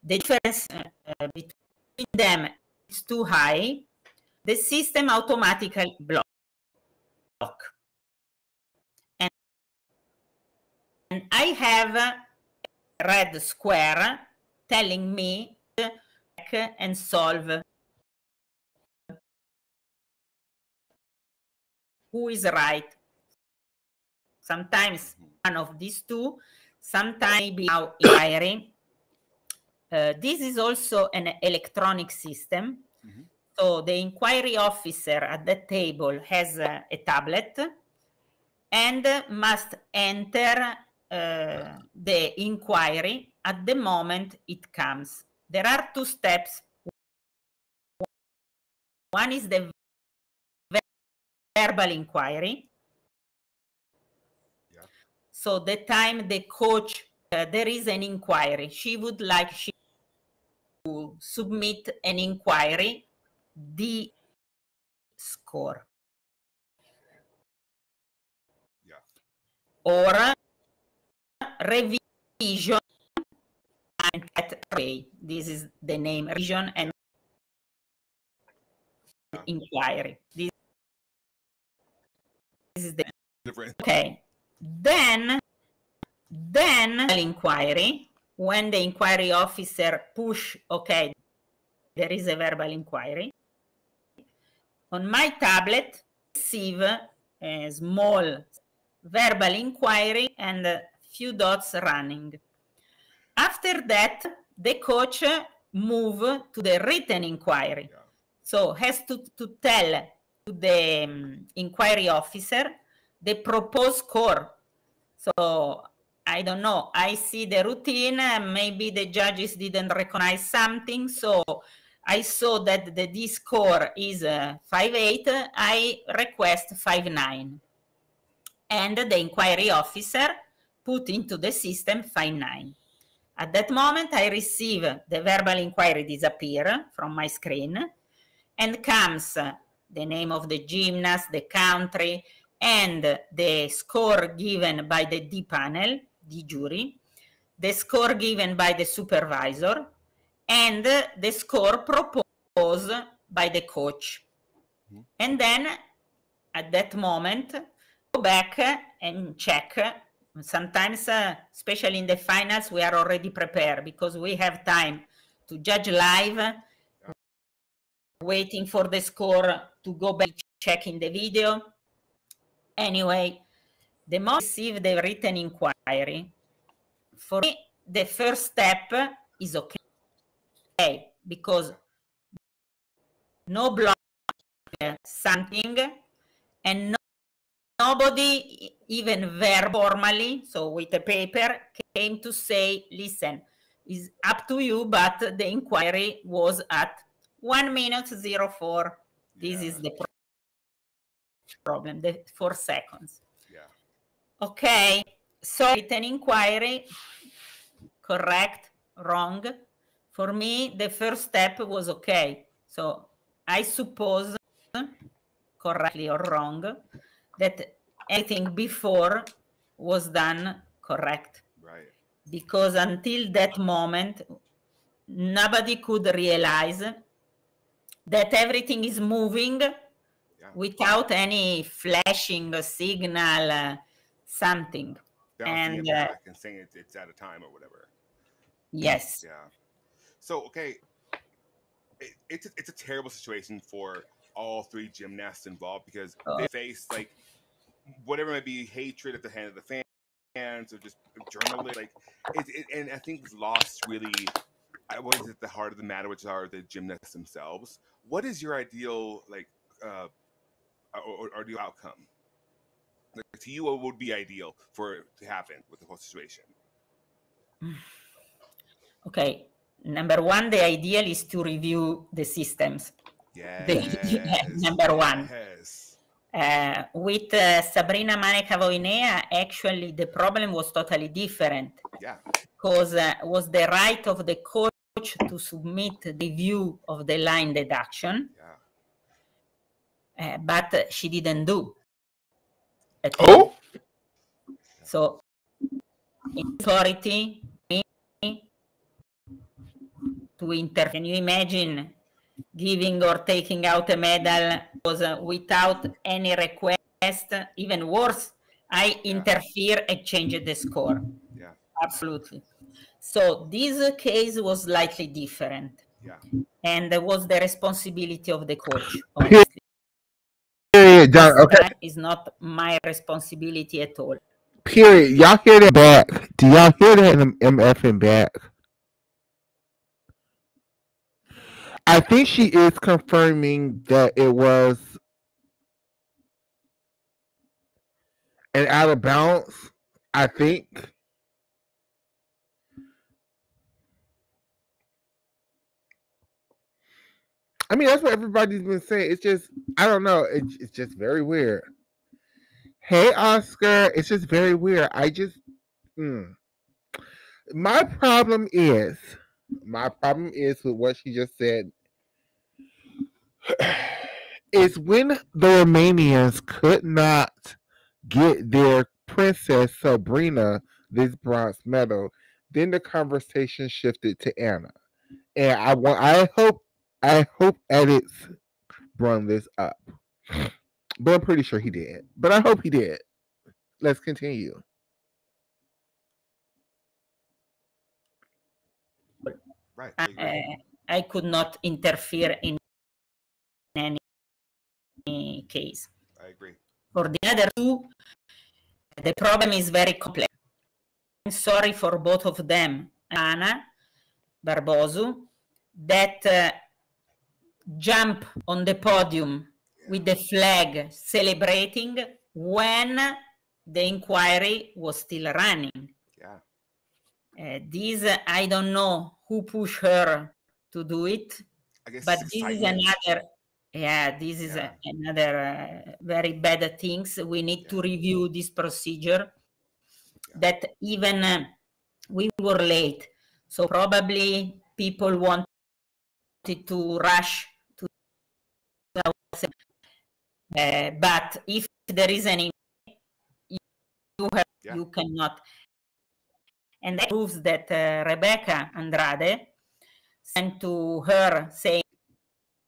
the difference between them is too high, the system automatically block. And I have a red square telling me to check and solve who is right. Sometimes one of these two, sometimes maybe now inquiry. This is also an electronic system. So the inquiry officer at the table has a tablet and must enter the inquiry at the moment it comes. There are two steps. One is the verbal inquiry. Yeah. So the time the coach, there is an inquiry, she would like to submit an inquiry, the score. Yeah. Or revision and this is the name, revision and inquiry. This is the different. Okay. Then inquiry, when the inquiry officer push, okay, there is a verbal inquiry. On my tablet, receive a small verbal inquiry and a few dots running. After that, the coach move to the written inquiry. Yeah. So has to tell to the inquiry officer the proposed score. So I don't know, I see the routine, maybe the judges didn't recognize something, so I saw that the D score is 5.8, I request 5.9. And the inquiry officer put into the system 5.9. At that moment, I receive the verbal inquiry disappear from my screen, and comes the name of the gymnast, the country, and the score given by the D panel, the jury, the score given by the supervisor, and the score proposed by the coach. And then, at that moment, go back and check. Sometimes, especially in the finals, we are already prepared because we have time to judge live, waiting for the score to go back, checking the video. Anyway, the moment I receive the written inquiry, for me, the first step is okay, because no block, something, and nobody, even formally, so with a paper, came to say, listen, it's up to you, but the inquiry was at 1:04. This is the problem, the 4 seconds. Yeah. Okay, so written inquiry, correct, wrong. For me, the first step was okay. So I suppose, correctly or wrong, that anything before was done correct. Right. Because until that moment, nobody could realize that everything is moving without any flashing signal, something. And back and saying it's out of time or whatever. Yes. Yeah. So, okay, it's a terrible situation for all three gymnasts involved because they face like whatever might be hatred at the hand of the fans or just journalists. Like, and I think we've lost really what is at the heart of the matter, which are the gymnasts themselves. What is your ideal or ideal outcome? Like, to you, what would be ideal for it to happen with the whole situation? Okay. Number one, the ideal is to review the systems. Yes. Number one. Yes. With Sabrina Maneka-Voinea, actually the problem was totally different. Yeah. Because was the right of the coach to submit the view of the line deduction. Yeah. But she didn't do at Oh. all. So authority to intervene. Can you imagine giving or taking out a medal was without any request? Even worse, I interfere and change the score. Yeah. Absolutely. So this case was slightly different. Yeah. And was the responsibility of the coach, honestly. Period. Okay. It's not my responsibility at all. Period. Y'all hear that back? Do y'all hear that in MF back? I think she is confirming that it was an out of bounds. I think. I mean, that's what everybody's been saying. It's just, I don't know. It's just very weird. Hey, Oscar. It's just very weird. I just, my problem is with what she just said is when the Romanians could not get their princess Sabrina this bronze medal, then the conversation shifted to Anna, and I hope Adex brought this up, but I'm pretty sure he did. But I hope he did. Let's continue. Right. I could not interfere in any case. I agree. For the other two, the problem is very complex. I'm sorry for both of them, Anna Barbosu, that jump on the podium with the flag celebrating when the inquiry was still running. Yeah. This, I don't know who pushed her to do it, I guess but this is another, another very bad things. We need to review this procedure that even we were late. So probably people wanted to rush to but if there is any, you cannot. And that proves that Rebecca Andrade sent to her saying,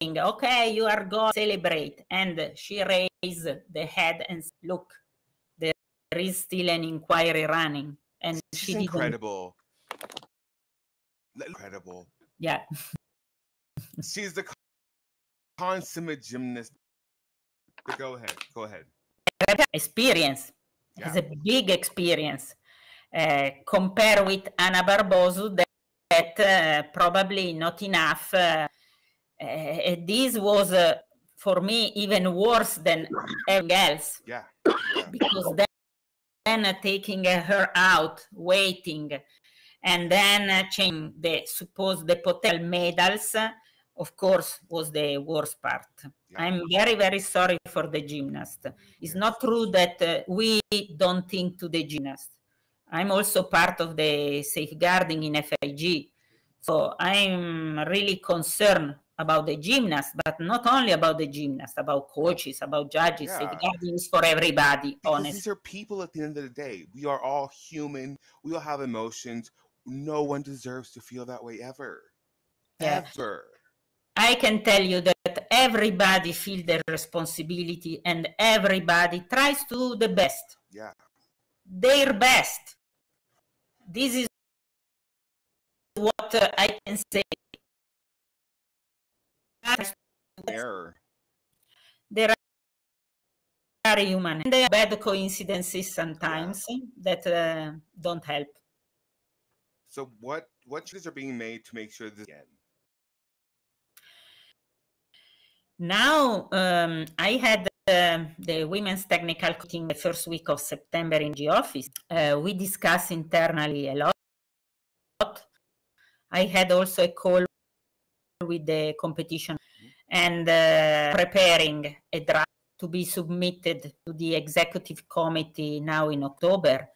okay, you are going to celebrate. And she raised the head and said, look, there is still an inquiry running. And she's incredible. Incredible. Yeah. She's the consummate gymnast. But go ahead. Experience. Has a big experience. Compare with Anna Barbosu that probably not enough. This was for me even worse than everything else. Yeah. Because then taking her out, waiting, and then changing the potential medals, of course, was the worst part. Yeah. I'm very, very sorry for the gymnast. It's not true that we don't think to the gymnast. I'm also part of the safeguarding in FIG. So I'm really concerned about the gymnast, but not only about the gymnast, about coaches, about judges. Yeah. Safeguarding is for everybody, because honestly. These are people at the end of the day. We are all human. We all have emotions. No one deserves to feel that way ever. Yeah. Ever. I can tell you that everybody feels their responsibility and everybody tries to do the best. Yeah. Their best. This is what I can say. Error. There are human. And there are bad coincidences sometimes that don't help. So what changes are being made to make sure this again? Now, I had the women's technical meeting the first week of September in the office. We discussed internally a lot. I had also a call with the competition and preparing a draft to be submitted to the executive committee now in October,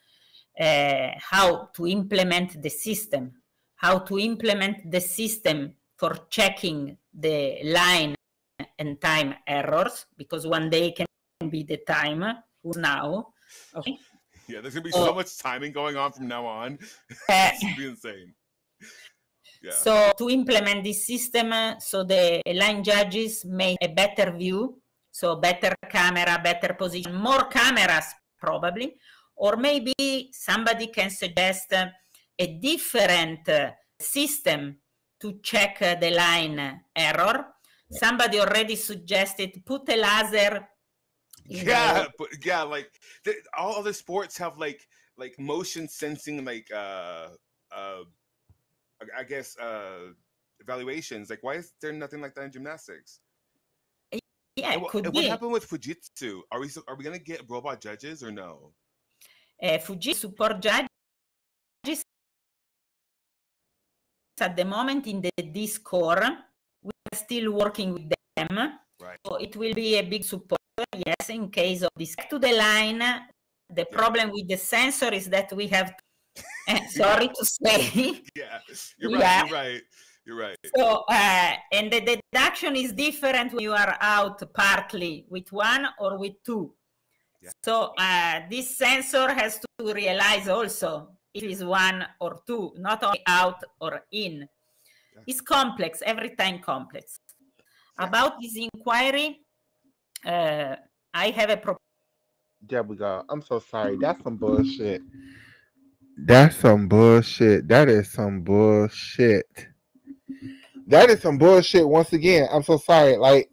how to implement the system, for checking the line and time errors, because one day can be the time now. Okay. Yeah, there's gonna be so much timing going on from now on. It's gonna be insane. Yeah. So to implement this system, so the line judges make a better view, so better camera, better position, more cameras probably, or maybe somebody can suggest a different system to check the line error. Somebody already suggested put a laser. Like all other sports have like motion sensing, like I guess evaluations. Like, why is there nothing like that in gymnastics? Yeah, and what happened with Fujitsu? Are we gonna get robot judges or no? Fujitsu support judges at the moment in the D-score. We are still working with them. Right. So it will be a big support, yes, in case of this. To the line, the problem with the sensor is that we have, sorry to say. Yeah, you're right. You're right. So, and the deduction is different when you are out partly with one or with two. Yeah. So this sensor has to realize also if it is one or two, not only out or in. Yeah. It's complex, every time complex. Yeah. About this inquiry, I have a proposal. There we go. I'm so sorry. That's some bullshit. That's some bullshit. That is some bullshit. That is some bullshit once again. I'm so sorry. Like,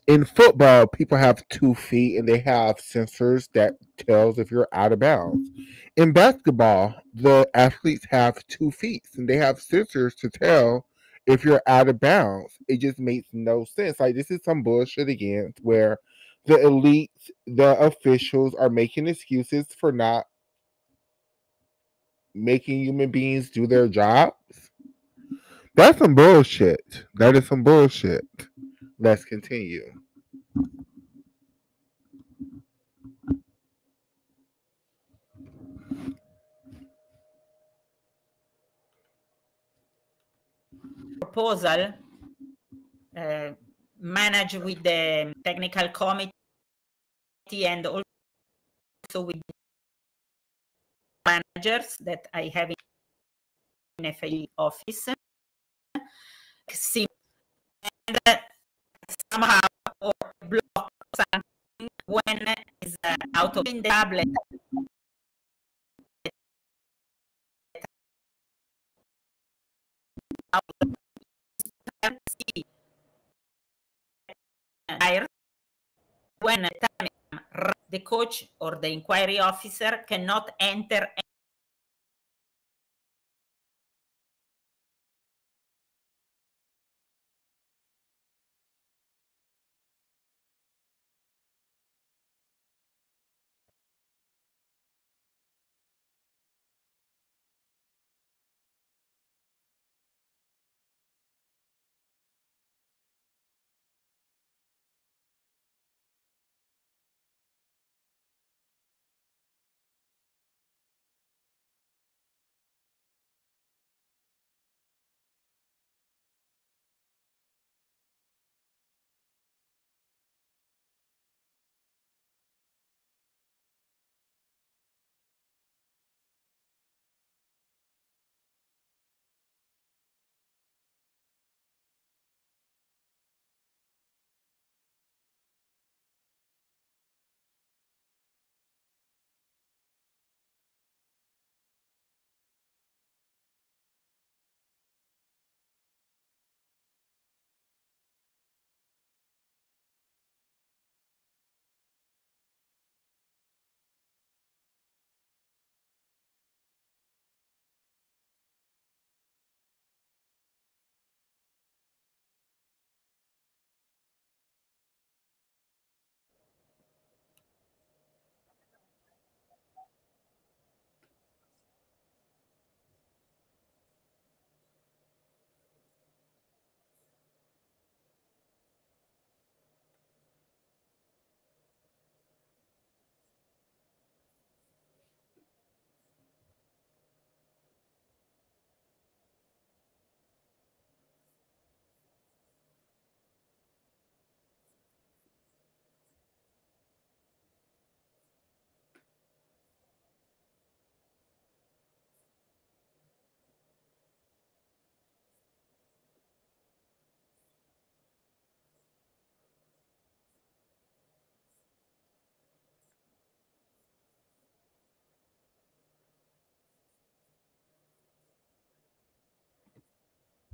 in football, people have 2 feet and they have sensors that tells if you're out of bounds. In basketball, the athletes have 2 feet and they have sensors to tell if you're out of bounds. It just makes no sense. Like, this is some bullshit again, where the elites, the officials are making excuses for not making human beings do their jobs. That's some bullshit. That is some bullshit. Let's continue. Proposal managed with the technical committee and also with managers that I have in FAE office. And somehow or block something when is out of the tablet. When the coach or the inquiry officer cannot enter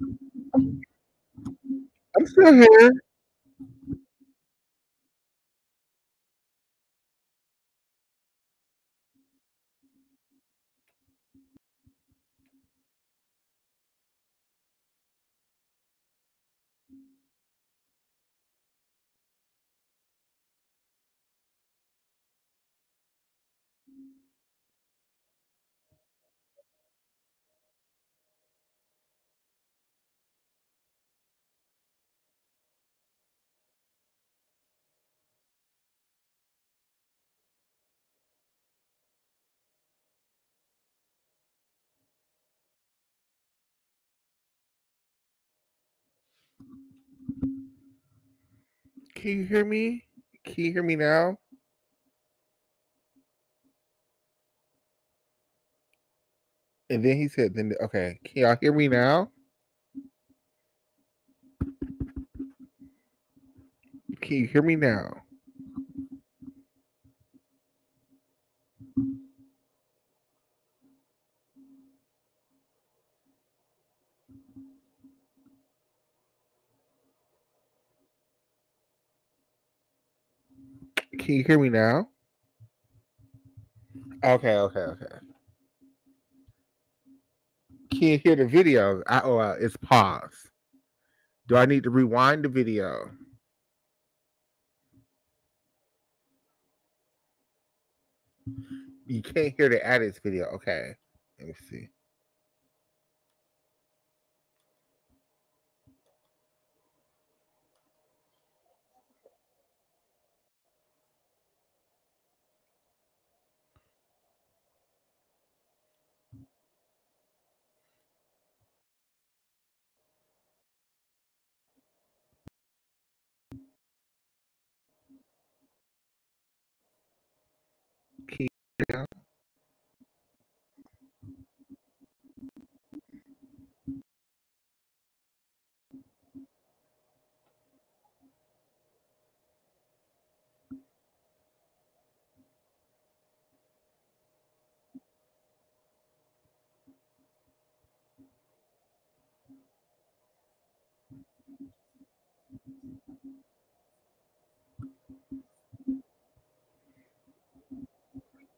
I'm still here. Can you hear me? Can you hear me now? And then he said, "Then okay, can y'all hear me now? Can you hear me now? Can you hear me now? Okay, okay, okay. Can you hear the video? It's paused. Do I need to rewind the video? You can't hear the Adex video. Okay, let me see. Can you hear me now?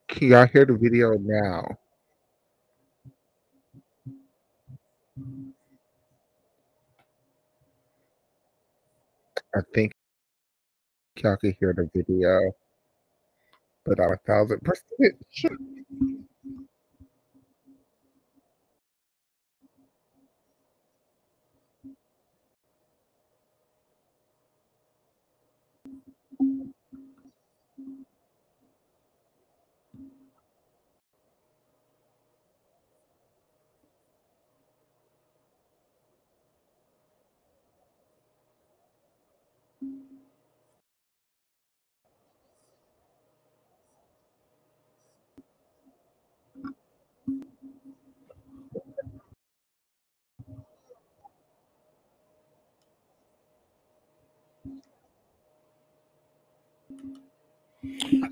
Can y'all hear the video now? I think y'all can hear the video, but I'm 1,000% sure.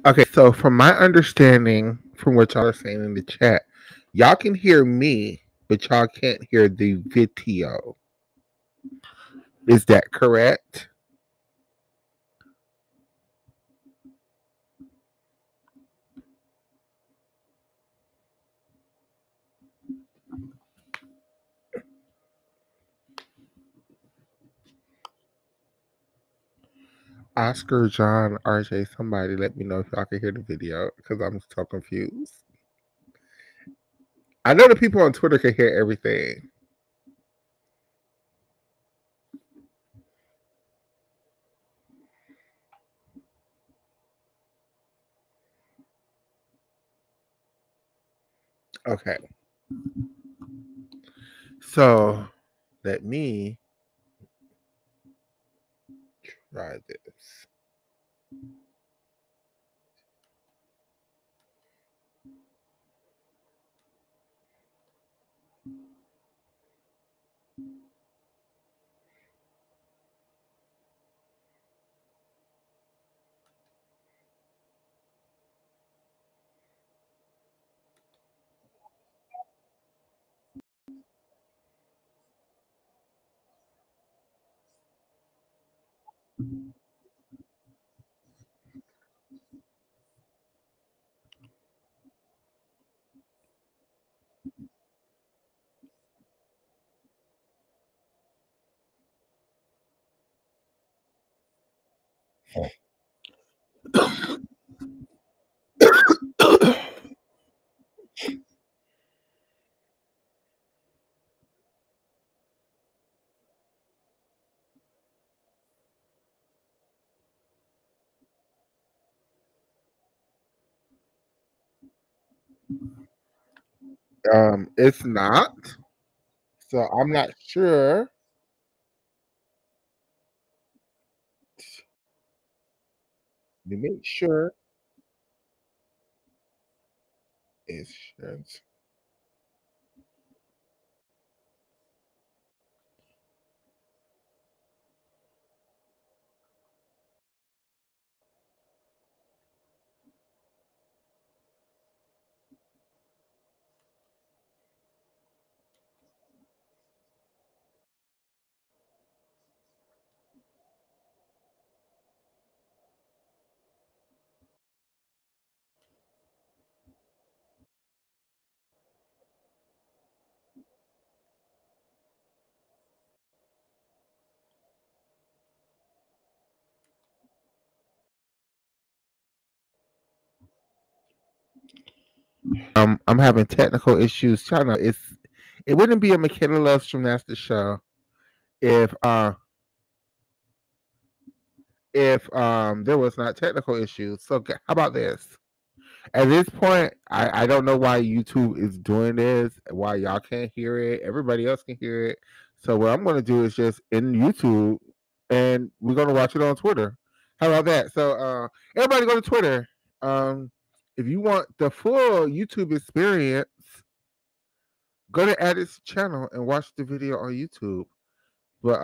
Okay, so from my understanding, from what y'all are saying in the chat, y'all can hear me, but y'all can't hear the video. Is that correct? Oscar, John, RJ, somebody let me know if y'all can hear the video because I'm so confused. I know the people on Twitter can hear everything. Okay. So let me try this. It's not. So I'm not sure. To make sure it's I'm having technical issues. Trying to it wouldn't be a Michaela Loves Gymnastics show if there was not technical issues. So how about this? At this point, I don't know why YouTube is doing this, why y'all can't hear it. Everybody else can hear it. So what I'm gonna do is just in YouTube and we're gonna watch it on Twitter. How about that? So everybody go to Twitter. If you want the full YouTube experience, go to Adex channel and watch the video on YouTube. But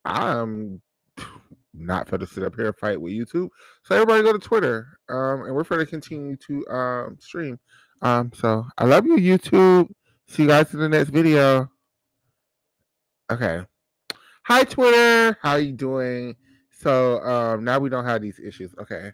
I'm not for to sit up here and fight with YouTube. So everybody go to Twitter. And we're going to continue to stream. So I love you, YouTube. See you guys in the next video. Okay. Hi Twitter. How you doing? So now we don't have these issues. Okay.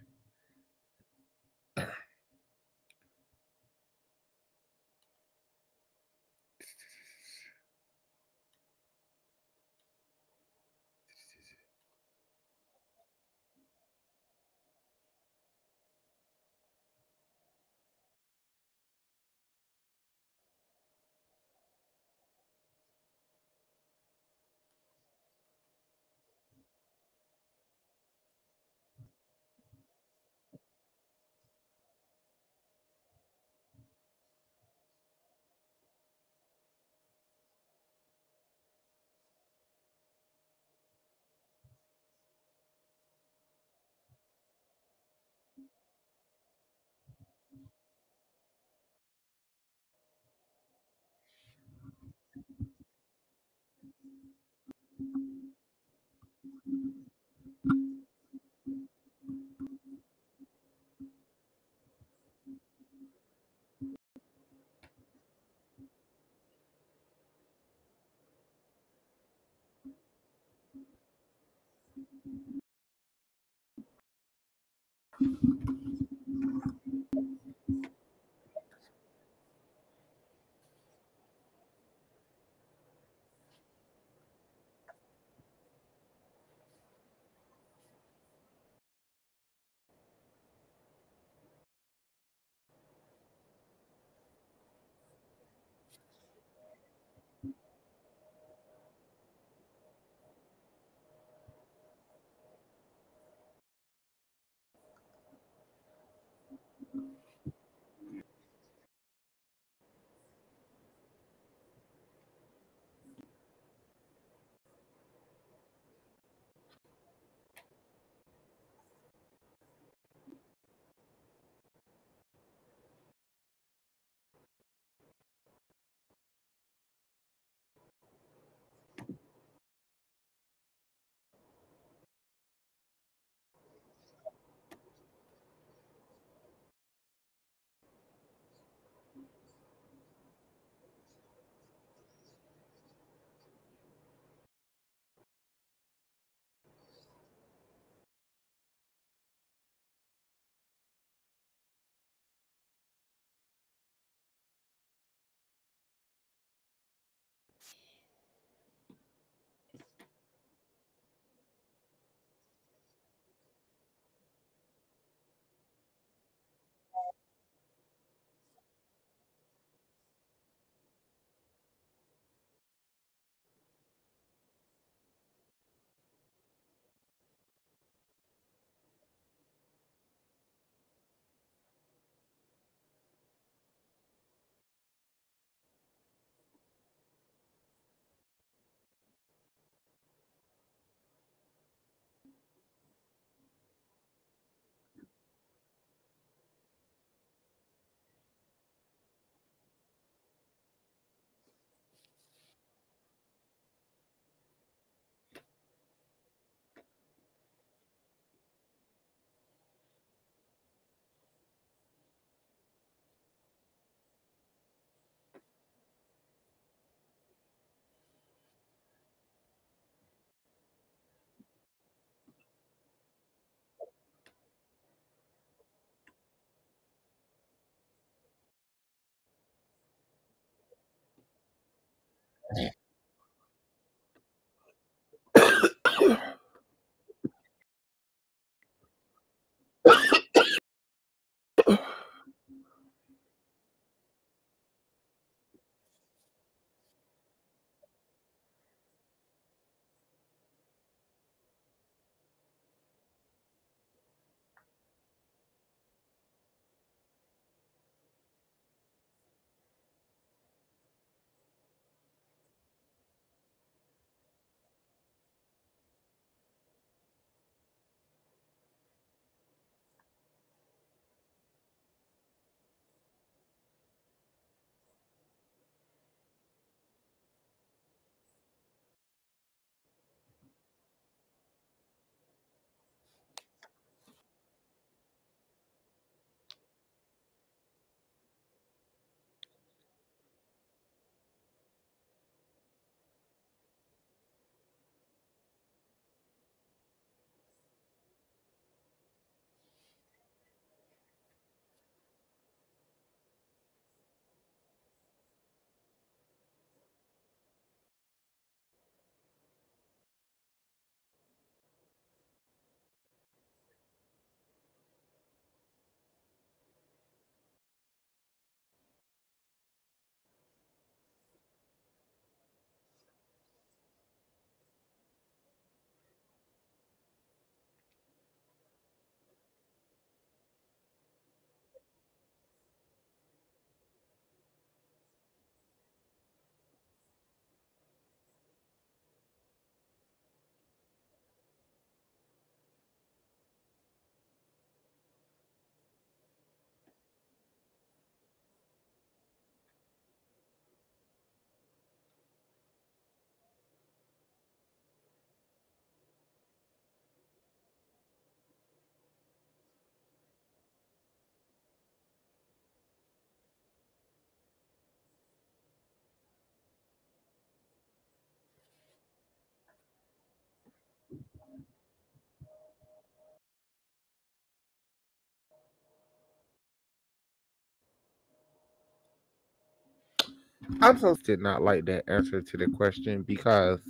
I'm so did not like that answer to the question because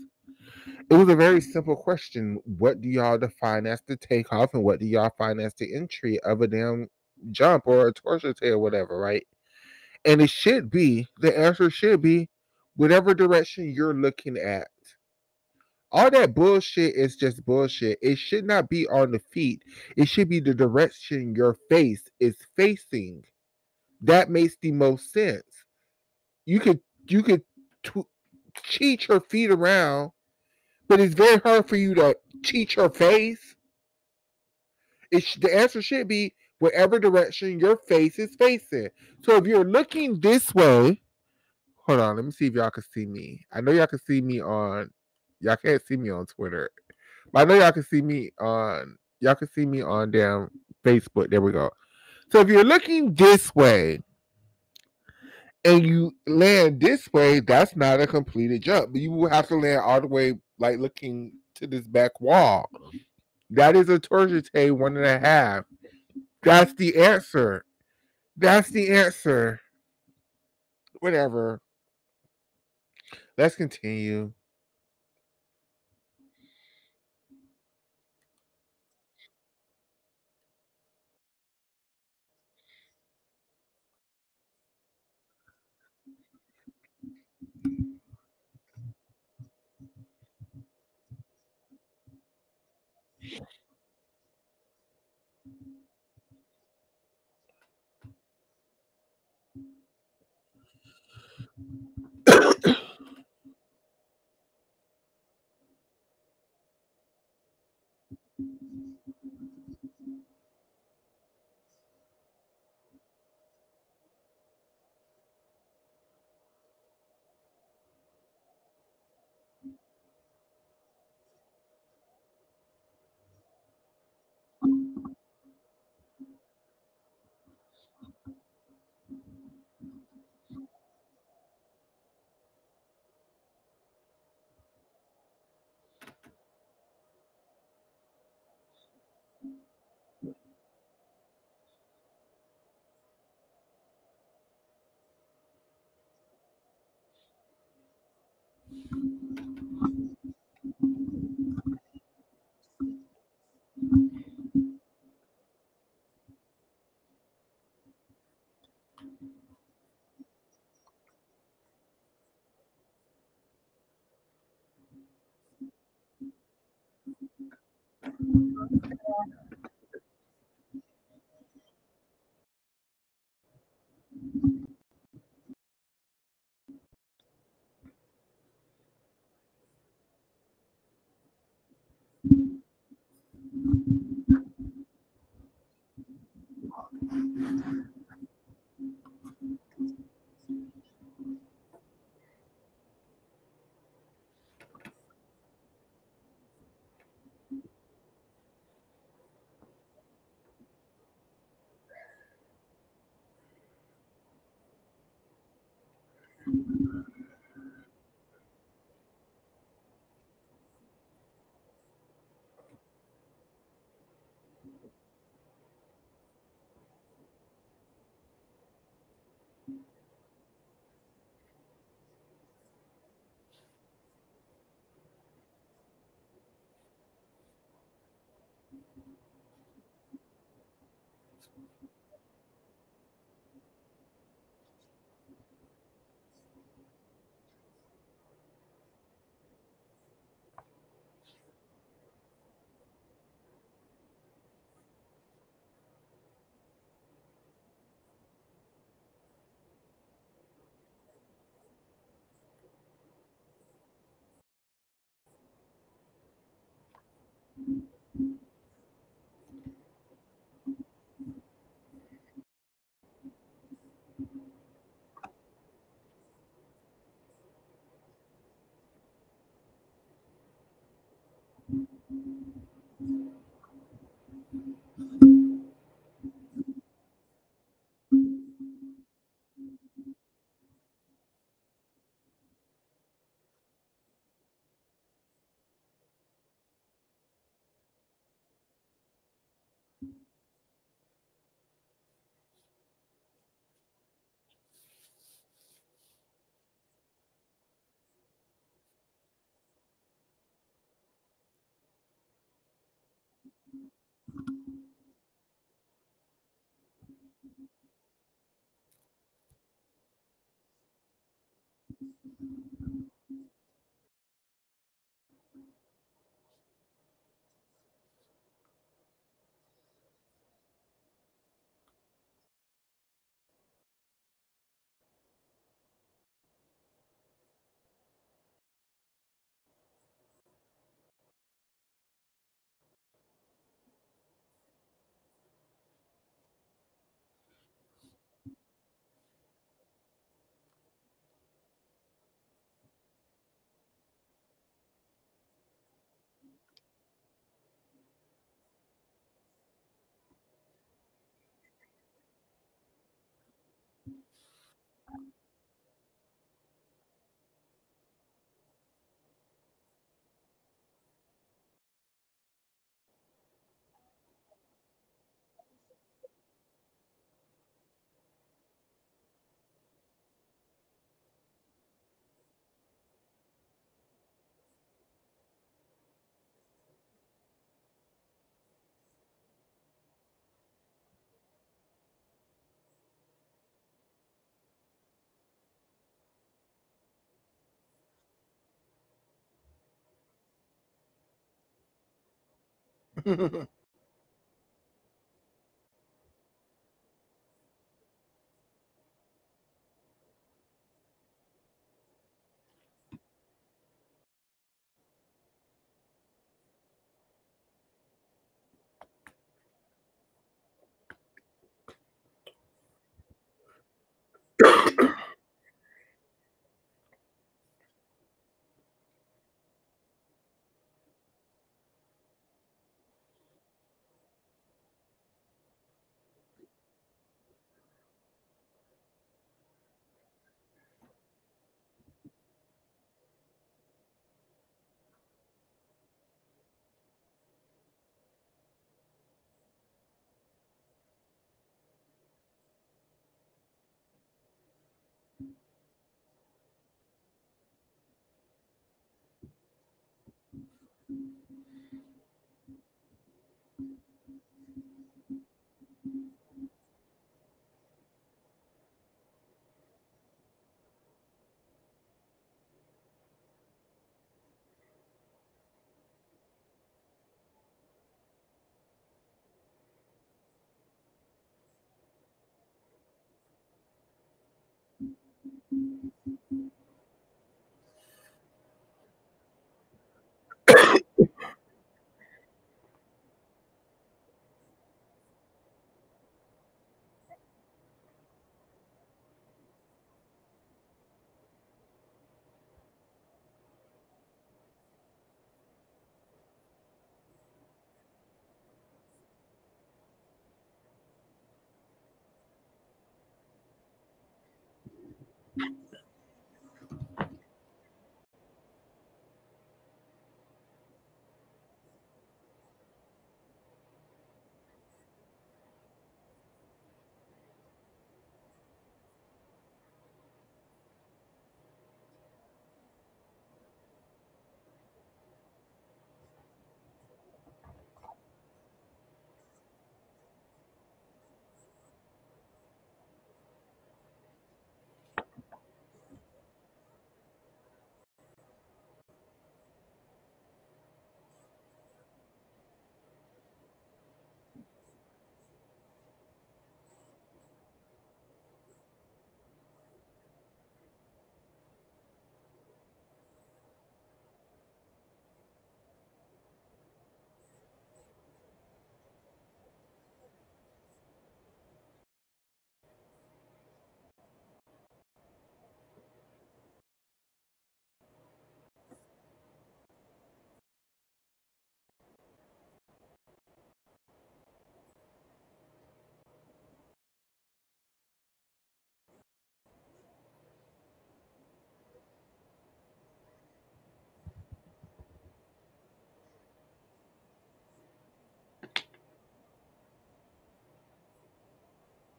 it was a very simple question. What do y'all define as the takeoff and what do y'all find as the entry of a damn jump or a torsion tail, whatever, right? And it should be, the answer should be whatever direction you're looking at. All that bullshit is just bullshit. It should not be on the feet. It should be the direction your face is facing. That makes the most sense. You could t- cheat your feet around, but it's very hard for you to cheat your face. The answer should be whatever direction your face is facing. So if you're looking this way, hold on, let me see if y'all can see me. I know y'all can see me on. Y'all can't see me on Twitter, but I know y'all can see me on damn Facebook. There we go. So if you're looking this way and you land this way, that's not a completed jump. But you will have to land all the way like looking to this back wall. That is a torsion 1.5. That's the answer. That's the answer. Whatever. Let's continue.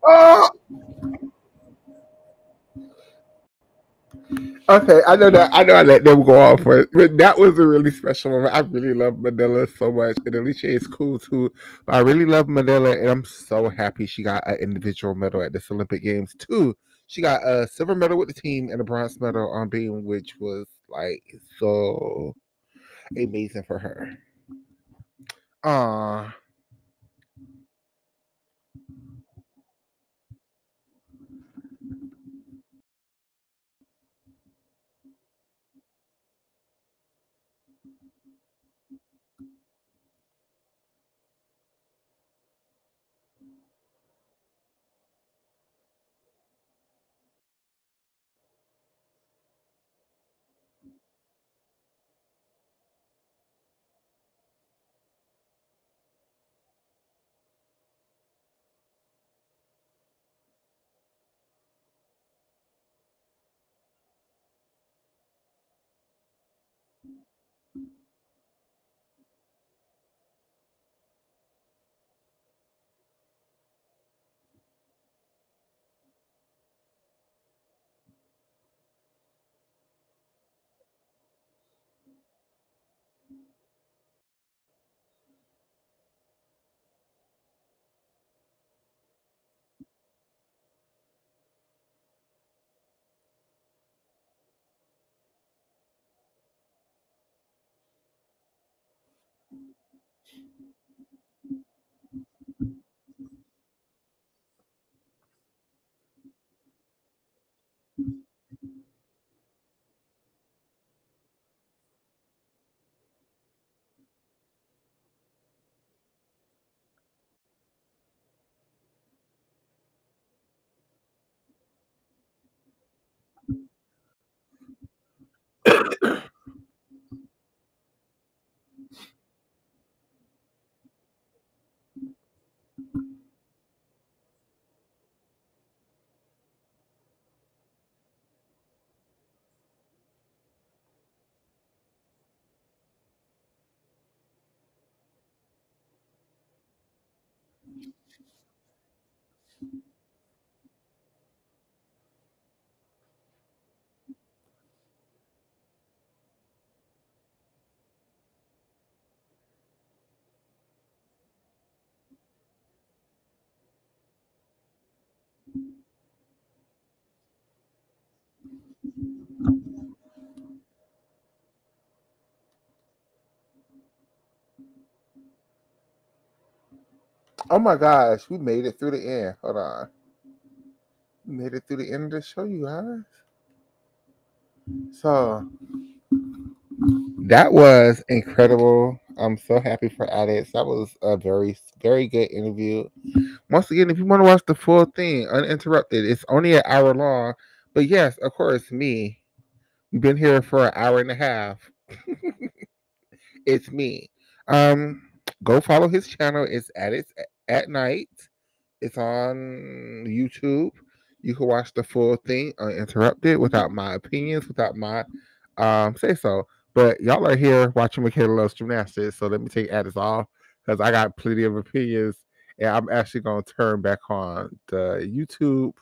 Oh, okay. I know that. I know I let them go off for it, but that was a really special moment. I really love Manila so much, and Alicia is cool too. But I really love Manila, and I'm so happy she got an individual medal at this Olympic Games too. She got a silver medal with the team and a bronze medal on beam, which was like so amazing for her. Aw. Oh my gosh, we made it through the end. Hold on. We made it through the end of the show, you guys. So that was incredible. I'm so happy for Adex. That was a very, very good interview. Once again, if you want to watch the full thing uninterrupted, it's only an hour long. But yes, of course, me. We've been here for an hour and a half. It's me. Go follow his channel. It's at Night. It's on YouTube. You can watch the full thing uninterrupted without my opinions, without my say so. But y'all are here watching Michaela Loves Gymnastics, so let me take Addis off because I got plenty of opinions, and I'm actually going to turn back on the YouTube.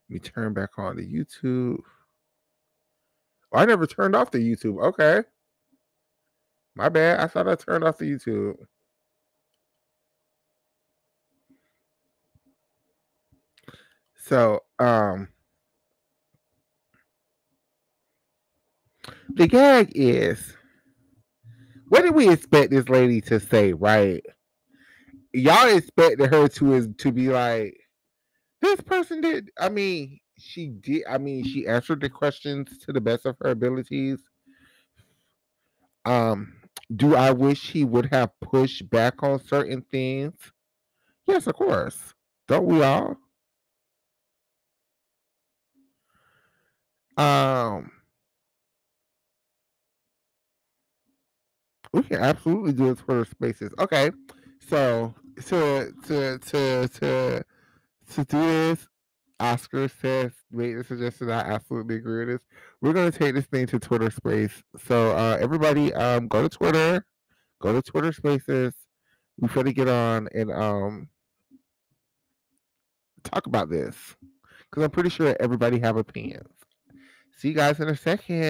Let me turn back on the YouTube. Oh, I never turned off the YouTube. Okay. My bad. I thought I turned off the YouTube. So, the gag is, what did we expect this lady to say, right? Y'all expected her to be like, this person did. I mean, she did. I mean, she answered the questions to the best of her abilities. Um, do I wish he would have pushed back on certain things? Yes, of course. Don't we all? Um, we can absolutely do a Twitter Spaces. Okay, so to do this, Oscar says made the suggestion. I absolutely agree with this. We're gonna take this thing to Twitter Space. So everybody, go to Twitter, go to Twitter Spaces. We gotta get on and talk about this because I'm pretty sure everybody have opinions. See you guys in a second.